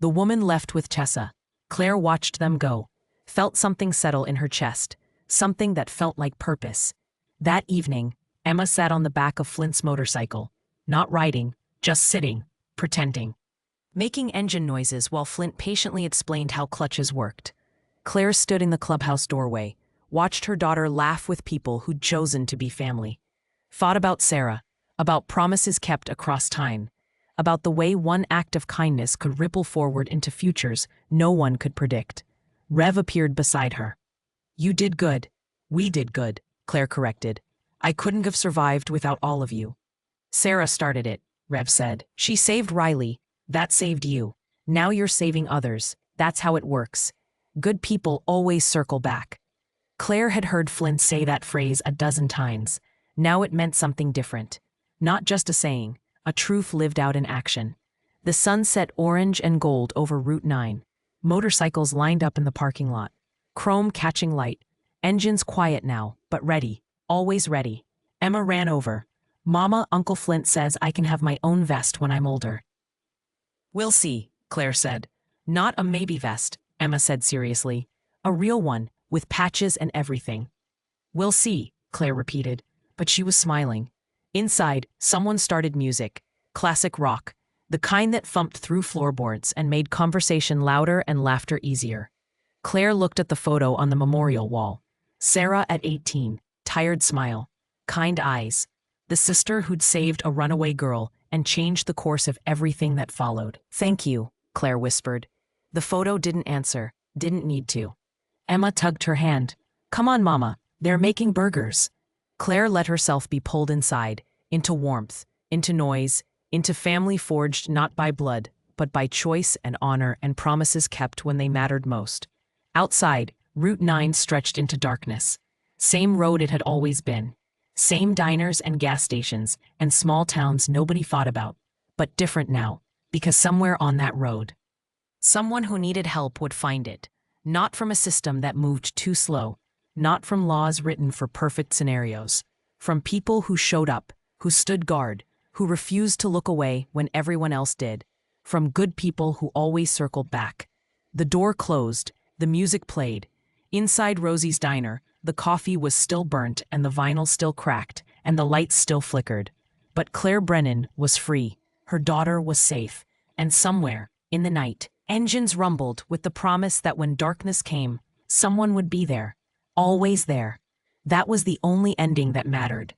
The woman left with Tessa. Claire watched them go, felt something settle in her chest, something that felt like purpose. That evening, Emma sat on the back of Flint's motorcycle, not riding, just sitting, pretending, making engine noises while Flint patiently explained how clutches worked. Claire stood in the clubhouse doorway, watched her daughter laugh with people who'd chosen to be family. Thought about Sarah, about promises kept across time, about the way one act of kindness could ripple forward into futures no one could predict. Rev appeared beside her. You did good. We did good, Claire corrected. I couldn't have survived without all of you. Sarah started it, Rev said. She saved Riley. That saved you. Now you're saving others. That's how it works. Good people always circle back. Claire had heard Flint say that phrase a dozen times. Now it meant something different. Not just a saying, a truth lived out in action. The sun set orange and gold over Route 9. Motorcycles lined up in the parking lot. Chrome catching light. Engines quiet now, but ready. Always ready. Emma ran over. Mama, Uncle Flint says I can have my own vest when I'm older. We'll see, Claire said. Not a maybe vest, Emma said seriously. A real one, with patches and everything. We'll see, Claire repeated, but she was smiling. Inside, someone started music. Classic rock. The kind that thumped through floorboards and made conversation louder and laughter easier. Claire looked at the photo on the memorial wall. Sarah at 18, tired smile, kind eyes. The sister who'd saved a runaway girl and changed the course of everything that followed. Thank you, Claire whispered. The photo didn't answer, didn't need to. Emma tugged her hand. Come on, Mama, they're making burgers. Claire let herself be pulled inside, into warmth, into noise, into family forged not by blood, but by choice and honor and promises kept when they mattered most. Outside, Route 9 stretched into darkness. Same road it had always been. Same diners and gas stations and small towns nobody thought about, but different now, because somewhere on that road, someone who needed help would find it, not from a system that moved too slow, not from laws written for perfect scenarios, from people who showed up, who stood guard, who refused to look away when everyone else did, from good people who always circled back. The door closed, the music played. Inside Rosie's diner, the coffee was still burnt and the vinyl still cracked and the lights still flickered. But Claire Brennan was free, her daughter was safe, and somewhere, in the night, engines rumbled with the promise that when darkness came, someone would be there, always there. That was the only ending that mattered.